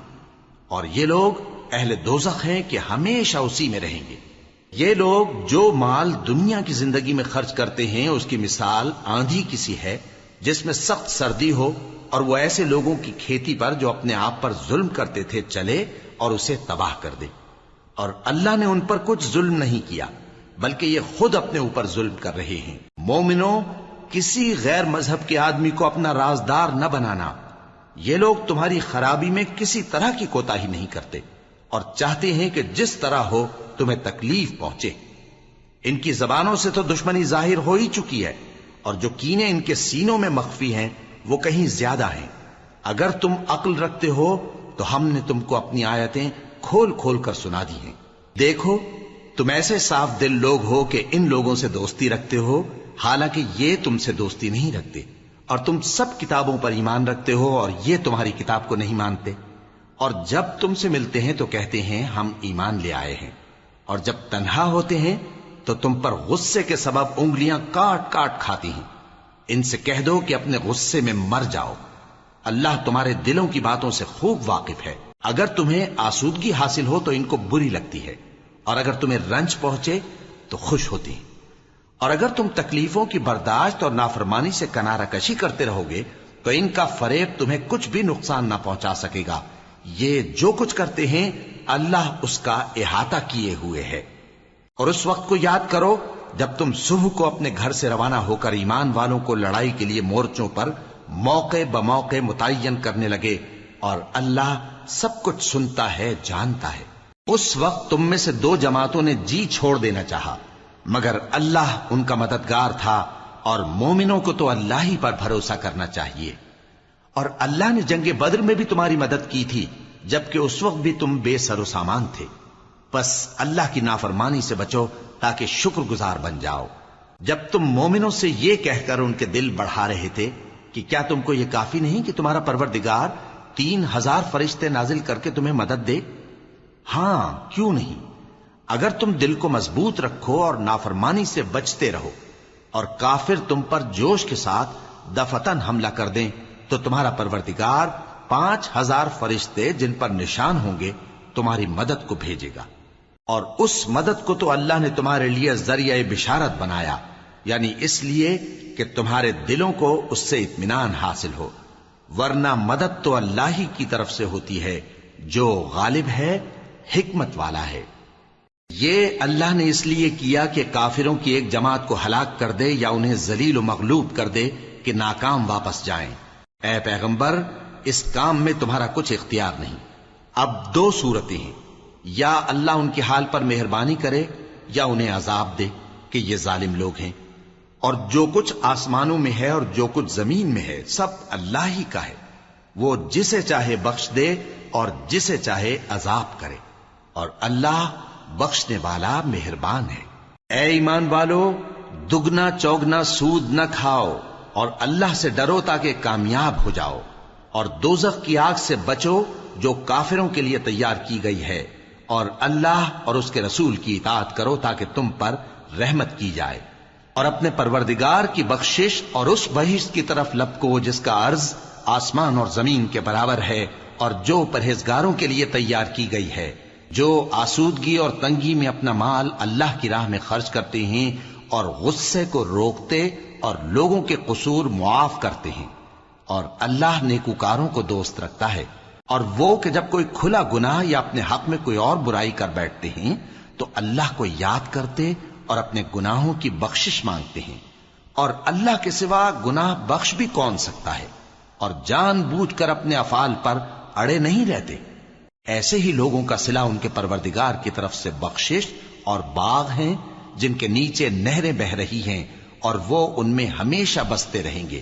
اور یہ لوگ اہل دوزخ ہیں کہ ہمیشہ اسی میں رہیں گے۔ یہ لوگ جو مال دنیا کی زندگی میں خرچ کرتے ہیں اس کی مثال آندھی کسی ہے جس میں سخت سردی ہو، اور وہ ایسے لوگوں کی کھیتی پر جو اپنے آپ پر ظلم کرتے تھے چلے اور اسے تباہ کر دے۔ اور اللہ نے ان پر کچھ ظلم نہیں کیا بلکہ یہ خود اپنے اوپر ظلم کر رہے ہیں۔ مومنوں، کسی غیر مذہب کے آدمی کو اپنا رازدار نہ بنانا۔ یہ لوگ تمہاری خرابی میں کسی طرح کی کوتاہی نہیں کرتے اور چاہتے ہیں کہ جس طرح ہو تمہیں تکلیف پہنچے۔ ان کی زبانوں سے تو دشمنی ظاہر ہو ہی چکی ہے، اور جو کینے ان کے سینوں میں مخفی ہیں وہ کہیں زیادہ ہیں۔ اگر تم عقل رکھتے ہو تو ہم نے تم کو اپنی آیتیں کھول کھول کر سنا دی ہیں۔ دیکھو، تم ایسے صاف دل لوگ ہو کہ ان لوگوں سے دوستی رکھتے ہو، حالانکہ یہ تم سے دوستی نہیں رکھتے، اور تم سب کتابوں پر ایمان رکھتے ہو اور یہ تمہاری کتاب کو نہیں مانتے، اور جب تم سے ملتے ہیں تو کہتے ہیں ہم ایمان لے آئے ہیں، اور جب تنہا ہوتے ہیں تو تم پر غصے کے سبب انگلیاں کاٹ کاٹ کھاتی ہیں۔ ان سے کہہ دو کہ اپنے غصے میں مر جاؤ، اللہ تمہارے دلوں کی باتوں سے خوب واقف ہے۔ اگر تمہیں آسودگی حاصل ہو تو ان کو بری لگتی ہے، اور اگر تمہیں رنج پہنچے تو خوش ہوتی ہیں، اور اگر تم تکلیفوں کی برداشت اور نافرمانی سے کنارہ کشی کرتے رہو گے تو ان کا فریب تمہیں کچھ بھی نقصان نہ پہنچا سکے گا۔ یہ جو کچھ کرتے ہیں اللہ اس کا احاطہ کیے ہوئے ہے۔ اور اس وقت کو یاد کرو جب تم صبح کو اپنے گھر سے روانہ ہو کر ایمان والوں کو لڑائی کے لیے مورچوں پر موقع بموقع متعین کرنے لگے، اور اللہ سب کچھ سنتا ہے، جانتا ہے۔ اس وقت تم میں سے دو جماعتوں نے جی چھوڑ دینا چاہا، مگر اللہ ان کا مددگار تھا، اور مومنوں کو تو اللہ ہی پر بھروسہ کرنا چاہیے۔ اور اللہ نے جنگ بدر میں بھی تمہاری مدد کی تھی جبکہ اس وقت بھی تم بے سر و سامان تھے۔ بس اللہ کی نافرمانی سے بچو تاکہ شکر گزار بن جاؤ۔ جب تم مومنوں سے یہ کہہ کر ان کے دل بڑھا رہے تھے کہ کیا تم کو یہ کافی نہیں کہ تمہارا پروردگار 3000 فرشتے نازل کر کے تمہیں مدد دے؟ ہاں، کیوں نہیں؟ اگر تم دل کو مضبوط رکھو اور نافرمانی سے بچتے رہو، اور کافر تم پر جوش کے ساتھ دفتن حملہ کر دیں تو تمہارا پروردگار 5000 فرشتے جن پر نشان ہوں گے تمہاری مدد کو بھیجے گا۔ اور اس مدد کو تو اللہ نے تمہارے لیے ذریعہ بشارت بنایا، یعنی اس لیے کہ تمہارے دلوں کو اس سے اطمینان حاصل ہو، ورنہ مدد تو اللہ ہی کی طرف سے ہوتی ہے جو غالب ہے، حکمت والا ہے۔ یہ اللہ نے اس لیے کیا کہ کافروں کی ایک جماعت کو ہلاک کر دے یا انہیں ذلیل و مغلوب کر دے کہ ناکام واپس جائیں۔ اے پیغمبر، اس کام میں تمہارا کچھ اختیار نہیں۔ اب دو صورتیں ہیں، یا اللہ ان کے حال پر مہربانی کرے یا انہیں عذاب دے کہ یہ ظالم لوگ ہیں۔ اور جو کچھ آسمانوں میں ہے اور جو کچھ زمین میں ہے سب اللہ ہی کا ہے، وہ جسے چاہے بخش دے اور جسے چاہے عذاب کرے، اور اللہ بخشنے والا مہربان ہے۔ اے ایمان والو، دگنا چوگنا سود نہ کھاؤ اور اللہ سے ڈرو تاکہ کامیاب ہو جاؤ، اور دوزخ کی آگ سے بچو جو کافروں کے لیے تیار کی گئی ہے، اور اللہ اور اس کے رسول کی اطاعت کرو تاکہ تم پر رحمت کی جائے، اور اپنے پروردگار کی بخشش اور اس بہشت کی طرف لپکو جس کا عرض آسمان اور زمین کے برابر ہے اور جو پرہیزگاروں کے لیے تیار کی گئی ہے، جو آسودگی اور تنگی میں اپنا مال اللہ کی راہ میں خرچ کرتے ہیں اور غصے کو روکتے اور لوگوں کے قصور معاف کرتے ہیں، اور اللہ نیکوکاروں کو دوست رکھتا ہے۔ اور وہ کہ جب کوئی کھلا گناہ یا اپنے حق میں کوئی اور برائی کر بیٹھتے ہیں تو اللہ کو یاد کرتے اور اپنے گناہوں کی بخشش مانگتے ہیں، اور اللہ کے سوا گناہ بخش بھی کون سکتا ہے، اور جان بوجھ کر اپنے افعال پر اڑے نہیں رہتے۔ ایسے ہی لوگوں کا صلہ ان کے پروردگار کی طرف سے بخشش اور باغ ہیں جن کے نیچے نہریں بہ رہی ہیں، اور وہ ان میں ہمیشہ بستے رہیں گے،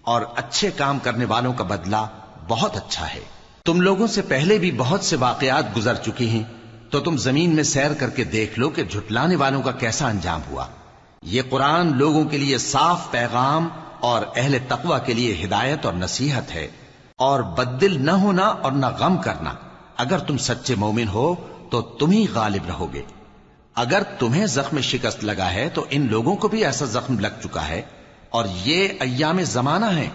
اور اچھے کام کرنے والوں کا بدلہ بہت اچھا ہے۔ تم لوگوں سے پہلے بھی بہت سے واقعات گزر چکے ہیں، تو تم زمین میں سیر کر کے دیکھ لو کہ جھٹلانے والوں کا کیسا انجام ہوا۔ یہ قرآن لوگوں کے لیے صاف پیغام اور اہل تقوی کے لیے ہدایت اور نصیحت ہے، اور بددل نہ ہونا اور نہ غم کرنا۔ اگر تم سچے مومن ہو تو تم ہی غالب رہو گے۔ اگر تمہیں زخم شکست لگا ہے تو ان لوگوں کو بھی ایسا زخم لگ چکا ہے، اور یہ ایام زمانہ ہے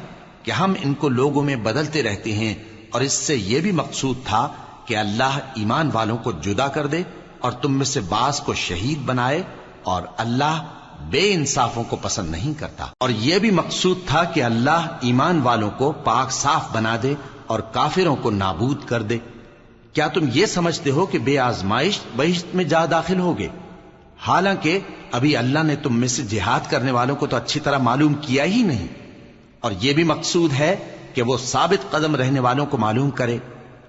کہ ہم ان کو لوگوں میں بدلتے رہتے ہیں، اور اس سے یہ بھی مقصود تھا کہ اللہ ایمان والوں کو جدا کر دے اور تم میں سے بعض کو شہید بنائے، اور اللہ بے انصافوں کو پسند نہیں کرتا۔ اور یہ بھی مقصود تھا کہ اللہ ایمان والوں کو پاک صاف بنا دے اور کافروں کو نابود کر دے۔ کیا تم یہ سمجھتے ہو کہ بے آزمائش بہشت میں جا داخل ہوگے؟ حالانکہ ابھی اللہ نے تم میں سے جہاد کرنے والوں کو تو اچھی طرح معلوم کیا ہی نہیں، اور یہ بھی مقصود ہے کہ وہ ثابت قدم رہنے والوں کو معلوم کرے،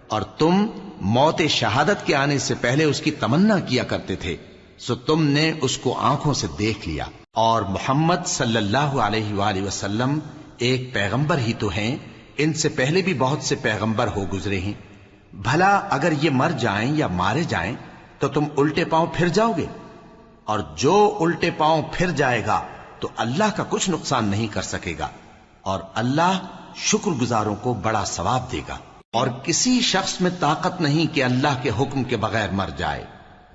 اور تم موت شہادت کے آنے سے پہلے اس کی تمنا کیا کرتے تھے، سو تم نے اس کو آنکھوں سے دیکھ لیا۔ اور محمد صلی اللہ علیہ وآلہ وسلم ایک پیغمبر ہی تو ہیں، ان سے پہلے بھی بہت سے پیغمبر ہو گزرے ہیں۔ بھلا اگر یہ مر جائیں یا مارے جائیں تو تم الٹے پاؤں پھر جاؤ گے؟ اور جو الٹے پاؤں پھر جائے گا تو اللہ کا کچھ نقصان نہیں کر سکے گا، اور اللہ شکر گزاروں کو بڑا ثواب دے گا۔ اور کسی شخص میں طاقت نہیں کہ اللہ کے حکم کے بغیر مر جائے،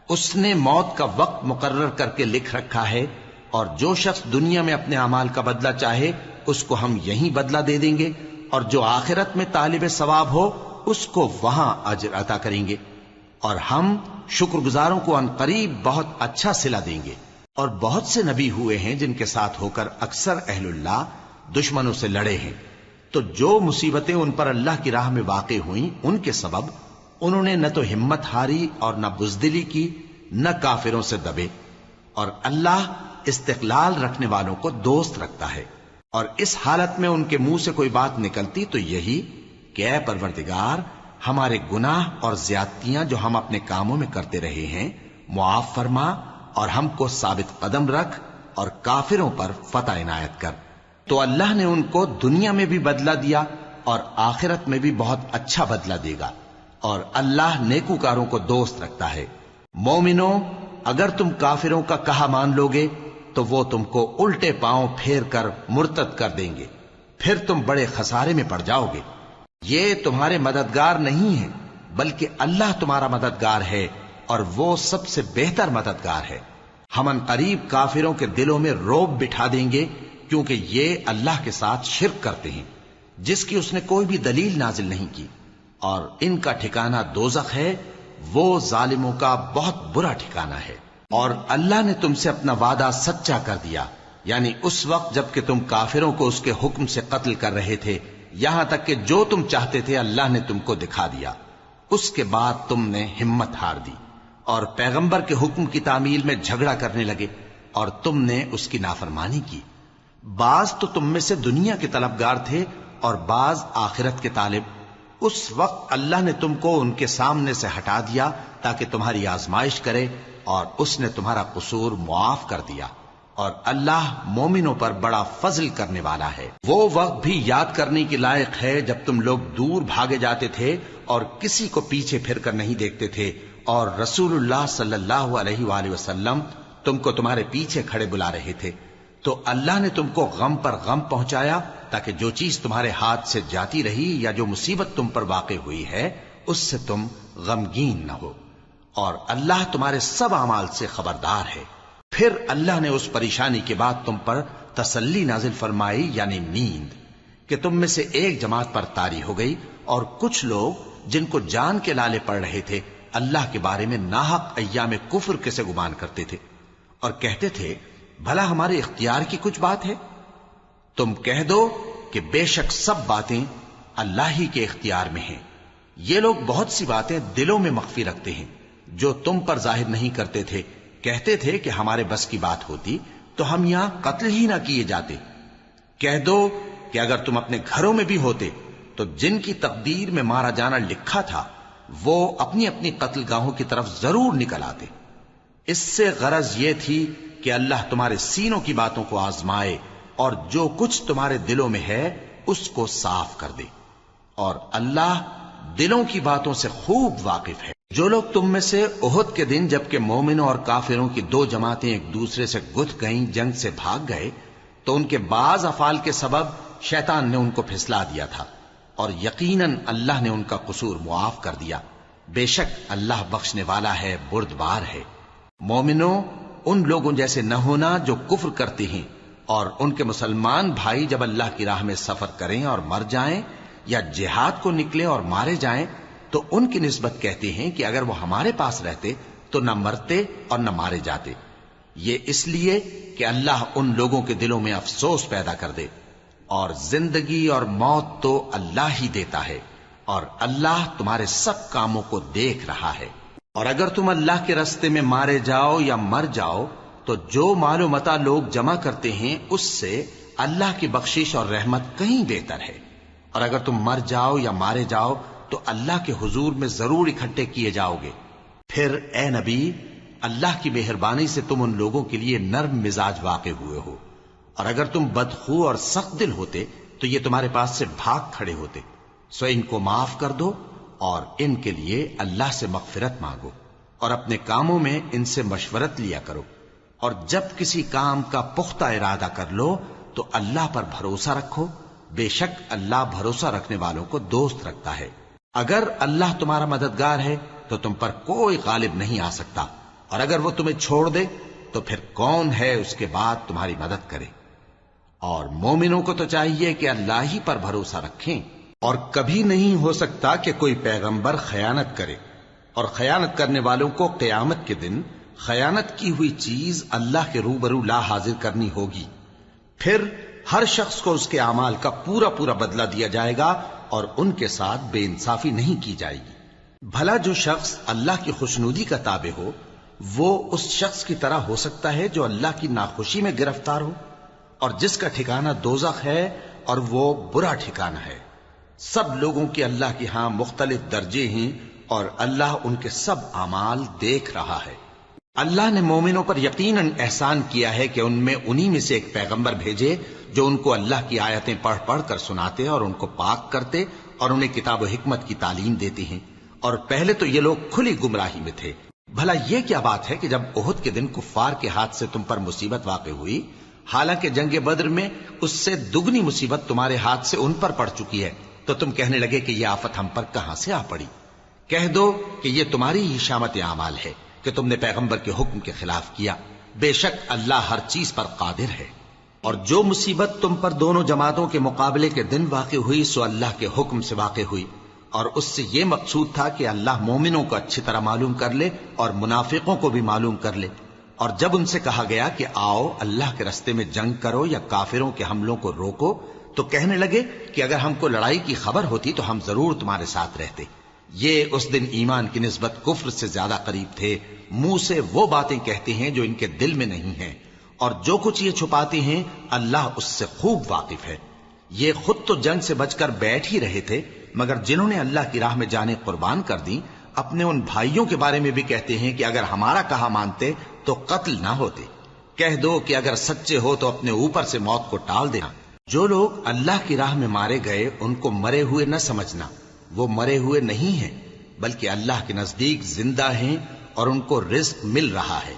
اس نے موت کا وقت مقرر کر کے لکھ رکھا ہے، اور جو شخص دنیا میں اپنے اعمال کا بدلہ چاہے اس کو ہم یہیں بدلہ دے دیں گے، اور جو آخرت میں طالب ثواب ہو اس کو وہاں اجر عطا کریں گے، اور ہم شکر گزاروں کو ان قریب بہت اچھا صلہ دیں گے۔ اور بہت سے نبی ہوئے ہیں جن کے ساتھ ہو کر اکثر اہل اللہ دشمنوں سے لڑے ہیں، تو جو مصیبتیں ان پر اللہ کی راہ میں واقع ہوئیں ان کے سبب انہوں نے نہ تو ہمت ہاری اور نہ بزدلی کی، نہ کافروں سے دبے، اور اللہ استقلال رکھنے والوں کو دوست رکھتا ہے۔ اور اس حالت میں ان کے منہ سے کوئی بات نکلتی تو یہی کہ اے پروردگار، ہمارے گناہ اور زیادتیاں جو ہم اپنے کاموں میں کرتے رہے ہیں معاف فرما، اور ہم کو ثابت قدم رکھ اور کافروں پر فتح عنایت کر۔ تو اللہ نے ان کو دنیا میں بھی بدلہ دیا اور آخرت میں بھی بہت اچھا بدلہ دے گا، اور اللہ نیکوکاروں کو دوست رکھتا ہے۔ مومنوں، اگر تم کافروں کا کہا مان لوگے تو وہ تم کو الٹے پاؤں پھیر کر مرتد کر دیں گے، پھر تم بڑے خسارے میں پڑ جاؤ گے۔ یہ تمہارے مددگار نہیں ہیں بلکہ اللہ تمہارا مددگار ہے، اور وہ سب سے بہتر مددگار ہے۔ ہم ان قریب کافروں کے دلوں میں رعب بٹھا دیں گے، کیونکہ یہ اللہ کے ساتھ شرک کرتے ہیں جس کی اس نے کوئی بھی دلیل نازل نہیں کی، اور ان کا ٹھکانہ دوزخ ہے، وہ ظالموں کا بہت برا ٹھکانہ ہے۔ اور اللہ نے تم سے اپنا وعدہ سچا کر دیا، یعنی اس وقت جب کہ تم کافروں کو اس کے حکم سے قتل کر رہے تھے، یہاں تک کہ جو تم چاہتے تھے اللہ نے تم کو دکھا دیا۔ اس کے بعد تم نے ہمت ہار دی اور پیغمبر کے حکم کی تعمیل میں جھگڑا کرنے لگے، اور تم نے اس کی نافرمانی کی۔ بعض تو تم میں سے دنیا کے طلبگار تھے اور بعض آخرت کے طالب۔ اس وقت اللہ نے تم کو ان کے سامنے سے ہٹا دیا تاکہ تمہاری آزمائش کرے، اور اس نے تمہارا قصور معاف کر دیا، اور اللہ مومنوں پر بڑا فضل کرنے والا ہے۔ وہ وقت بھی یاد کرنے کے لائق ہے جب تم لوگ دور بھاگے جاتے تھے اور کسی کو پیچھے پھر کر نہیں دیکھتے تھے، اور رسول اللہ صلی اللہ علیہ وآلہ وسلم تم کو تمہارے پیچھے کھڑے بلا رہے تھے، تو اللہ نے تم کو غم پر غم پہنچایا تاکہ جو چیز تمہارے ہاتھ سے جاتی رہی یا جو مصیبت تم پر واقع ہوئی ہے اس سے تم غمگین نہ ہو، اور اللہ تمہارے سب اعمال سے خبردار ہے۔ پھر اللہ نے اس پریشانی کے بعد تم پر تسلی نازل فرمائی، یعنی نیند، کہ تم میں سے ایک جماعت پر طاری ہو گئی اور کچھ لوگ جن کو جان کے لالے پڑ رہے تھے اللہ کے بارے میں ناحق ایام کفر کے سے گمان کرتے تھے اور کہتے تھے بھلا ہمارے اختیار کی کچھ بات ہے؟ تم کہہ دو کہ بے شک سب باتیں اللہ ہی کے اختیار میں ہیں. یہ لوگ بہت سی باتیں دلوں میں مخفی رکھتے ہیں جو تم پر ظاہر نہیں کرتے تھے. کہتے تھے کہ ہمارے بس کی بات ہوتی تو ہم یہاں قتل ہی نہ کیے جاتے. کہہ دو کہ اگر تم اپنے گھروں میں بھی ہوتے تو جن کی تقدیر میں مارا جانا لکھا تھا وہ اپنی اپنی قتل گاہوں کی طرف ضرور نکل آتے. اس سے غرض یہ تھی کہ اللہ تمہارے سینوں کی باتوں کو آزمائے اور جو کچھ تمہارے دلوں میں ہے اس کو صاف کر دے. اور اللہ دلوں کی باتوں سے خوب واقف ہے. جو لوگ تم میں سے احد کے دن جبکہ مومنوں اور کافروں کی دو جماعتیں ایک دوسرے سے گتھ گئیں جنگ سے بھاگ گئے تو ان کے بعض افعال کے سبب شیطان نے ان کو پھسلا دیا تھا اور یقیناً اللہ نے ان کا قصور معاف کر دیا. بے شک اللہ بخشنے والا ہے بردبار ہے. مومنوں ان لوگوں جیسے نہ ہونا جو کفر کرتے ہیں اور ان کے مسلمان بھائی جب اللہ کی راہ میں سفر کریں اور مر جائیں یا جہاد کو نکلیں اور مارے جائیں تو ان کی نسبت کہتے ہیں کہ اگر وہ ہمارے پاس رہتے تو نہ مرتے اور نہ مارے جاتے. یہ اس لیے کہ اللہ ان لوگوں کے دلوں میں افسوس پیدا کر دے. اور زندگی اور موت تو اللہ ہی دیتا ہے اور اللہ تمہارے سب کاموں کو دیکھ رہا ہے. اور اگر تم اللہ کے راستے میں مارے جاؤ یا مر جاؤ تو جو مال و متاع لوگ جمع کرتے ہیں اس سے اللہ کی بخشش اور رحمت کہیں بہتر ہے. اور اگر تم مر جاؤ یا مارے جاؤ تو اللہ کے حضور میں ضرور اکٹھے کیے جاؤ گے. پھر اے نبی اللہ کی مہربانی سے تم ان لوگوں کے لیے نرم مزاج واقع ہوئے ہو. اور اگر تم بدخو اور سخت دل ہوتے تو یہ تمہارے پاس سے بھاگ کھڑے ہوتے. سو ان کو معاف کر دو اور ان کے لیے اللہ سے مغفرت مانگو اور اپنے کاموں میں ان سے مشورت لیا کرو. اور جب کسی کام کا پختہ ارادہ کر لو تو اللہ پر بھروسہ رکھو. بے شک اللہ بھروسہ رکھنے والوں کو دوست رکھتا ہے. اگر اللہ تمہارا مددگار ہے تو تم پر کوئی غالب نہیں آ سکتا اور اگر وہ تمہیں چھوڑ دے تو پھر کون ہے اس کے بعد تمہاری مدد کرے. اور مومنوں کو تو چاہیے کہ اللہ ہی پر بھروسہ رکھیں. اور کبھی نہیں ہو سکتا کہ کوئی پیغمبر خیانت کرے اور خیانت کرنے والوں کو قیامت کے دن خیانت کی ہوئی چیز اللہ کے روبرو لا حاضر کرنی ہوگی. پھر ہر شخص کو اس کے اعمال کا پورا پورا بدلہ دیا جائے گا اور ان کے ساتھ بے انصافی نہیں کی جائے گی. بھلا جو شخص اللہ کی خوشنودی کا تابع ہو وہ اس شخص کی طرح ہو سکتا ہے جو اللہ کی ناخوشی میں گرفتار ہو اور جس کا ٹھکانہ دوزخ ہے اور وہ برا ٹھکانہ ہے. سب لوگوں کے اللہ کی ہاں مختلف درجے ہیں اور اللہ ان کے سب اعمال دیکھ رہا ہے. اللہ نے مومنوں پر یقیناً احسان کیا ہے کہ ان میں انہی میں سے ایک پیغمبر بھیجے جو ان کو اللہ کی آیتیں پڑھ پڑھ کر سناتے اور ان کو پاک کرتے اور انہیں کتاب و حکمت کی تعلیم دیتے ہیں. اور پہلے تو یہ لوگ کھلی گمراہی میں تھے. بھلا یہ کیا بات ہے کہ جب احد کے دن کفار کے ہاتھ سے تم پر مصیبت واقع ہوئی حالانکہ جنگ بدر میں اس سے دگنی مصیبت تمہارے ہاتھ سے ان پر پڑ چکی ہے تو تم کہنے لگے کہ یہ آفت ہم پر کہاں سے آ پڑی؟ کہہ دو کہ یہ تمہاری ہی شامت اعمال ہے کہ تم نے پیغمبر کے حکم کے خلاف کیا. بے شک اللہ ہر چیز پر قادر ہے. اور جو مصیبت تم پر دونوں جماعتوں کے مقابلے کے دن واقع ہوئی سو اللہ کے حکم سے واقع ہوئی اور اس سے یہ مقصود تھا کہ اللہ مومنوں کو اچھی طرح معلوم کر لے اور منافقوں کو بھی معلوم کر لے. اور جب ان سے کہا گیا کہ آؤ اللہ کے راستے میں جنگ کرو یا کافروں کے حملوں کو روکو تو کہنے لگے کہ اگر ہم کو لڑائی کی خبر ہوتی تو ہم ضرور تمہارے ساتھ رہتے. یہ اس دن ایمان کی نسبت کفر سے زیادہ قریب تھے. منہ سے وہ باتیں کہتے ہیں جو ان کے دل میں نہیں ہیں اور جو کچھ یہ چھپاتے ہیں اللہ اس سے خوب واقف ہے. یہ خود تو جنگ سے بچ کر بیٹھ ہی رہے تھے مگر جنہوں نے اللہ کی راہ میں جانیں قربان کر دی اپنے ان بھائیوں کے بارے میں بھی کہتے ہیں کہ اگر ہمارا کہا مانتے تو قتل نہ ہوتے. کہہ دو کہ اگر سچے ہو تو اپنے اوپر سے موت کو ٹال دینا. جو لوگ اللہ کی راہ میں مارے گئے ان کو مرے ہوئے نہ سمجھنا. وہ مرے ہوئے نہیں ہیں بلکہ اللہ کے نزدیک زندہ ہیں اور ان کو رزق مل رہا ہے.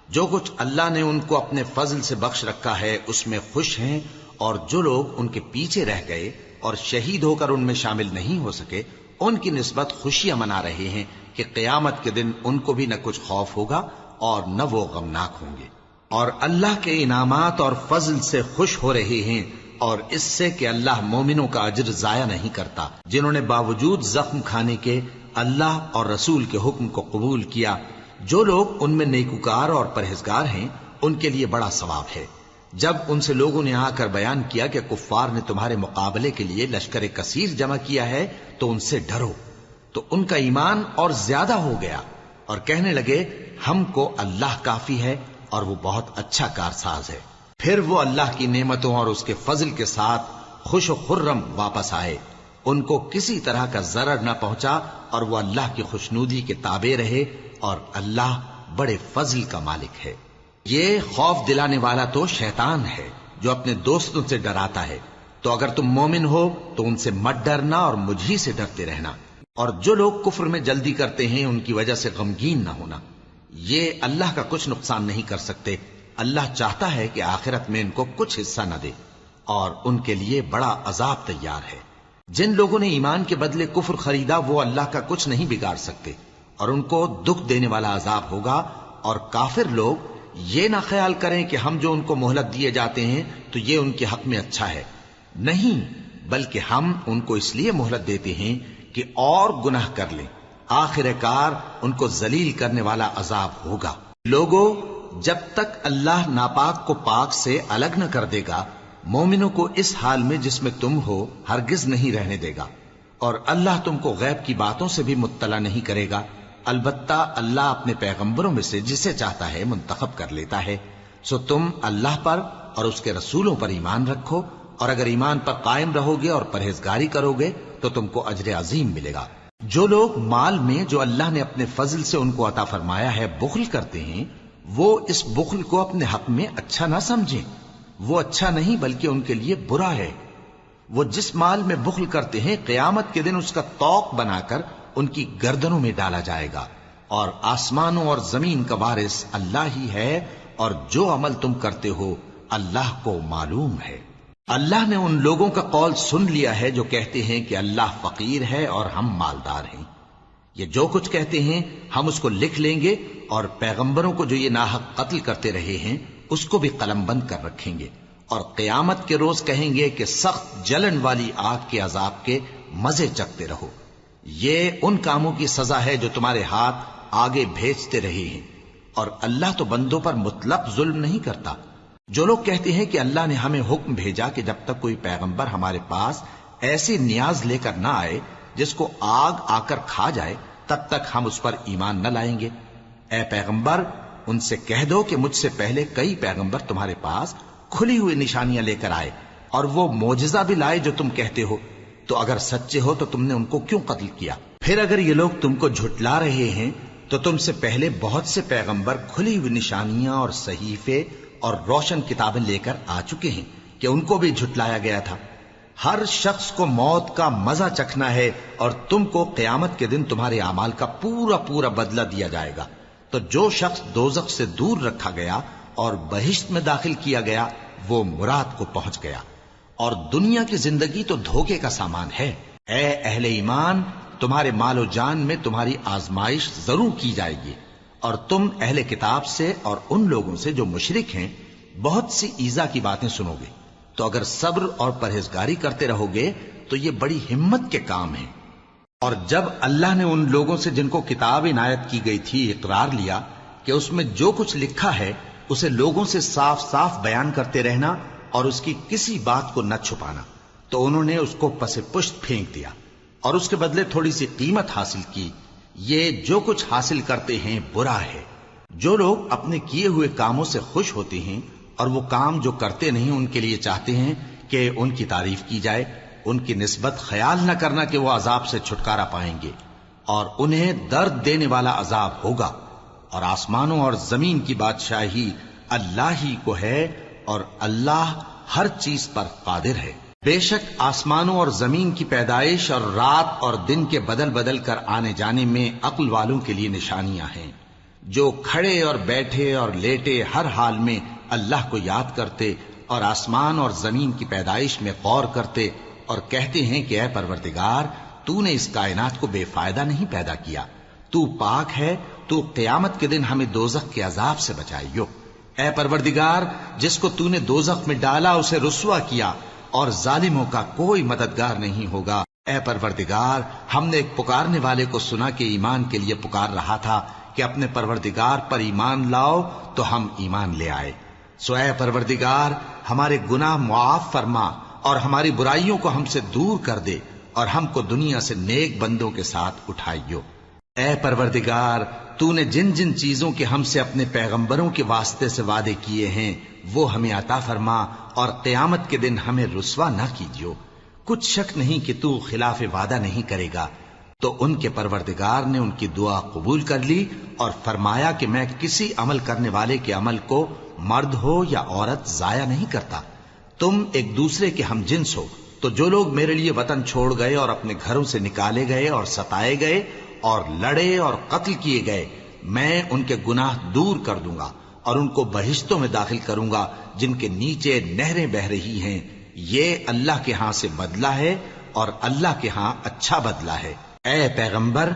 جو کچھ اللہ نے ان کو اپنے فضل سے بخش رکھا ہے اس میں خوش ہیں. اور جو لوگ ان کے پیچھے رہ گئے اور شہید ہو کر ان میں شامل نہیں ہو سکے ان کی نسبت خوشیاں منا رہے ہیں کہ قیامت کے دن ان کو بھی نہ کچھ خوف ہوگا اور نہ وہ غمناک ہوں گے. اور اللہ کے انعامات اور فضل سے خوش ہو رہے ہیں اور اس سے کہ اللہ مومنوں کا اجر ضائع نہیں کرتا جنہوں نے باوجود زخم کھانے کے اللہ اور رسول کے حکم کو قبول کیا۔ جو لوگ ان میں نیکوکار اور پرہیزگار ہیں ان کے لیے بڑا ثواب ہے۔ جب ان سے لوگوں نے آ کر بیان کیا کہ کفار نے تمہارے مقابلے کے لیے لشکر کثیر جمع کیا ہے تو ان سے ڈرو، تو ان کا ایمان اور زیادہ ہو گیا اور کہنے لگے ہم کو اللہ کافی ہے اور وہ بہت اچھا کارساز ہے۔ پھر وہ اللہ کی نعمتوں اور اس کے فضل کے ساتھ خوش و خرم واپس آئے، ان کو کسی طرح کا ضرر نہ پہنچا اور وہ اللہ کی خوشنودی کے تابع رہے، اور اللہ بڑے فضل کا مالک ہے۔ یہ خوف دلانے والا تو شیطان ہے جو اپنے دوستوں سے ڈراتا ہے، تو اگر تم مومن ہو تو ان سے مت ڈرنا اور مجھ ہی سے ڈرتے رہنا، اور جو لوگ کفر میں جلدی کرتے ہیں ان کی وجہ سے غمگین نہ ہونا، یہ اللہ کا کچھ نقصان نہیں کر سکتے۔ اللہ چاہتا ہے کہ آخرت میں ان کو کچھ حصہ نہ دے اور ان کے لیے بڑا عذاب تیار ہے۔ جن لوگوں نے ایمان کے بدلے کفر خریدا وہ اللہ کا کچھ نہیں بگاڑ سکتے، اور ان کو دکھ دینے والا عذاب ہوگا۔ اور کافر لوگ یہ نہ خیال کریں کہ ہم جو ان کو مہلت دیے جاتے ہیں تو یہ ان کے حق میں اچھا ہے، نہیں، بلکہ ہم ان کو اس لیے مہلت دیتے ہیں کہ اور گناہ کر لیں، آخر کار ان کو ذلیل کرنے والا عذاب ہوگا۔ لوگوں، جب تک اللہ ناپاک کو پاک سے الگ نہ کر دے گا، مومنوں کو اس حال میں جس میں تم ہو ہرگز نہیں رہنے دے گا، اور اللہ تم کو غیب کی باتوں سے بھی مطلع نہیں کرے گا۔ البتہ اللہ اپنے پیغمبروں میں سے جسے چاہتا ہے منتخب کر لیتا ہے۔ سو تم اللہ پر اور اس کے رسولوں پر ایمان رکھو، اور اگر ایمان پر قائم رہو گے اور پرہیزگاری کرو گے تو تم کو اجر عظیم ملے گا۔ جو لوگ مال میں جو اللہ نے اپنے فضل سے ان کو عطا فرمایا ہے بخل کرتے ہیں، وہ اس بخل کو اپنے حق میں اچھا نہ سمجھیں، وہ اچھا نہیں بلکہ ان کے لیے برا ہے۔ وہ جس مال میں بخل کرتے ہیں قیامت کے دن اس کا طوق بنا کر ان کی گردنوں میں ڈالا جائے گا، اور آسمانوں اور زمین کا وارث اللہ ہی ہے، اور جو عمل تم کرتے ہو اللہ کو معلوم ہے۔ اللہ نے ان لوگوں کا قول سن لیا ہے جو کہتے ہیں کہ اللہ فقیر ہے اور ہم مالدار ہیں۔ یہ جو کچھ کہتے ہیں ہم اس کو لکھ لیں گے، اور پیغمبروں کو جو یہ ناحق قتل کرتے رہے ہیں اس کو بھی قلم بند کر رکھیں گے، اور قیامت کے روز کہیں گے کہ سخت جلن والی آگ کے عذاب کے مزے چکھتے رہو۔ یہ ان کاموں کی سزا ہے جو تمہارے ہاتھ آگے بھیجتے رہے ہیں، اور اللہ تو بندوں پر مطلق ظلم نہیں کرتا۔ جو لوگ کہتے ہیں کہ اللہ نے ہمیں حکم بھیجا کہ جب تک کوئی پیغمبر ہمارے پاس ایسی نیاز لے کر نہ آئے جس کو آگ آ کر کھا جائے تب تک ہم اس پر ایمان نہ لائیں گے، اے پیغمبر ان سے کہہ دو کہ مجھ سے پہلے کئی پیغمبر تمہارے پاس کھلی ہوئی نشانیاں لے کر آئے، اور وہ معجزہ بھی لائے جو تم کہتے ہو، تو اگر سچے ہو تو تم نے ان کو کیوں قتل کیا؟ پھر اگر یہ لوگ تم کو جھٹلا رہے ہیں تو تم سے پہلے بہت سے پیغمبر کھلی ہوئی نشانیاں اور صحیفے اور روشن کتابیں لے کر آ چکے ہیں کہ ان کو بھی جھٹلایا گیا تھا۔ ہر شخص کو موت کا مزہ چکھنا ہے، اور تم کو قیامت کے دن تمہارے اعمال کا پورا پورا بدلہ دیا جائے گا۔ تو جو شخص دوزخ سے دور رکھا گیا اور بہشت میں داخل کیا گیا وہ مراد کو پہنچ گیا، اور دنیا کی زندگی تو دھوکے کا سامان ہے۔ اے اہل ایمان، تمہارے مال و جان میں تمہاری آزمائش ضرور کی جائے گی، اور تم اہل کتاب سے اور ان لوگوں سے جو مشرک ہیں بہت سی ایذا کی باتیں سنو گے، تو اگر صبر اور پرہیزگاری کرتے رہو گے تو یہ بڑی ہمت کے کام ہیں۔ اور جب اللہ نے ان لوگوں سے جن کو کتاب عنایت کی گئی تھی اقرار لیا کہ اس میں جو کچھ لکھا ہے اسے لوگوں سے صاف صاف بیان کرتے رہنا اور اس کی کسی بات کو نہ چھپانا، تو انہوں نے اس کو پس پشت پھینک دیا اور اس کے بدلے تھوڑی سی قیمت حاصل کی۔ یہ جو کچھ حاصل کرتے ہیں برا ہے۔ جو لوگ اپنے کیے ہوئے کاموں سے خوش ہوتے ہیں اور وہ کام جو کرتے نہیں ان کے لیے چاہتے ہیں کہ ان کی تعریف کی جائے، ان کی نسبت خیال نہ کرنا کہ وہ عذاب سے چھٹکارا پائیں گے، اور انہیں درد دینے والا عذاب ہوگا۔ اور آسمانوں اور زمین کی بادشاہی اللہ ہی کو ہے، اور اللہ ہر چیز پر قادر ہے۔ بے شک آسمانوں اور زمین کی پیدائش اور رات اور دن کے بدل بدل کر آنے جانے میں عقل والوں کے لیے نشانیاں ہیں، جو کھڑے اور بیٹھے اور لیٹے ہر حال میں اللہ کو یاد کرتے اور آسمان اور زمین کی پیدائش میں غور کرتے اور کہتے ہیں کہ اے پروردگار، تو نے اس کائنات کو بے فائدہ نہیں پیدا کیا، تو پاک ہے، تو قیامت کے دن ہمیں دوزخ کے عذاب سے بچائیو۔ اے پروردگار، جس کو تو نے دوزخ میں ڈالا اسے رسوا کیا، اور ظالموں کا کوئی مددگار نہیں ہوگا۔ اے پروردگار، ہم نے ایک پکارنے والے کو سنا کہ ایمان کے لیے پکار رہا تھا کہ اپنے پروردگار پر ایمان لاؤ، تو ہم ایمان لے آئے۔ سو اے پروردگار، ہمارے گناہ معاف فرما اور ہماری برائیوں کو ہم سے دور کر دے، اور ہم کو دنیا سے نیک بندوں کے ساتھ اٹھائیو۔ اے پروردگار، تو نے جن جن چیزوں کے ہم سے اپنے پیغمبروں کے واسطے سے وعدے کیے ہیں وہ ہمیں عطا فرما، اور قیامت کے دن ہمیں رسوا نہ کیجیو۔ کچھ شک نہیں کہ تو خلاف وعدہ نہیں کرے گا۔ تو ان کے پروردگار نے ان کی دعا قبول کر لی اور فرمایا کہ میں کسی عمل کرنے والے کے عمل کو مرد ہو یا عورت ضائع نہیں کرتا۔ تم ایک دوسرے کے ہم جنس ہو، تو جو لوگ میرے لیے وطن چھوڑ گئے اور اپنے گھروں سے نکالے گئے اور ستائے گئے اور لڑے اور قتل کیے گئے، میں ان کے گناہ دور کر دوں گا اور ان کو بہشتوں میں داخل کروں گا جن کے نیچے نہریں بہہ رہی ہیں۔ یہ اللہ کے ہاں سے بدلہ ہے اور اللہ کے ہاں اچھا بدلہ ہے۔ اے پیغمبر،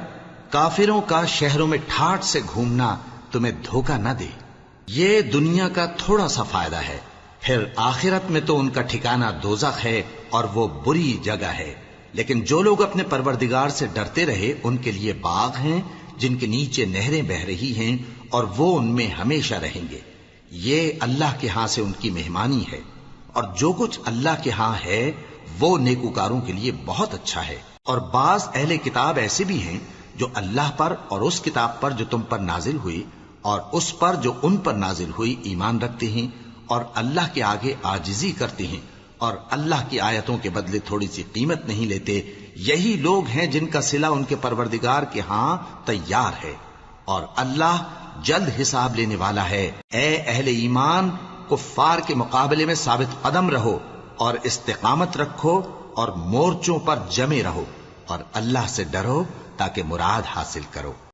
کافروں کا شہروں میں ٹھاٹ سے گھومنا تمہیں دھوکہ نہ دے۔ یہ دنیا کا تھوڑا سا فائدہ ہے، پھر آخرت میں تو ان کا ٹھکانہ دوزخ ہے اور وہ بری جگہ ہے۔ لیکن جو لوگ اپنے پروردگار سے ڈرتے رہے ان کے لیے باغ ہیں جن کے نیچے نہریں بہہ رہی ہیں، اور وہ ان میں ہمیشہ رہیں گے۔ یہ اللہ کے ہاں سے ان کی مہمانی ہے، اور جو کچھ اللہ کے ہاں ہے وہ نیکوکاروں کے لیے بہت اچھا ہے۔ اور بعض اہل کتاب ایسے بھی ہیں جو اللہ پر اور اس کتاب پر جو تم پر نازل ہوئی اور اس پر جو ان پر نازل ہوئی ایمان رکھتے ہیں، اور اللہ کے آگے عاجزی کرتے ہیں، اور اللہ کی آیتوں کے بدلے تھوڑی سی قیمت نہیں لیتے۔ یہی لوگ ہیں جن کا صلہ ان کے پروردگار کے ہاں تیار ہے، اور اللہ جلد حساب لینے والا ہے۔ اے اہل ایمان، کفار کے مقابلے میں ثابت قدم رہو اور استقامت رکھو اور مورچوں پر جمے رہو، اور اللہ سے ڈرو تاکہ مراد حاصل کرو۔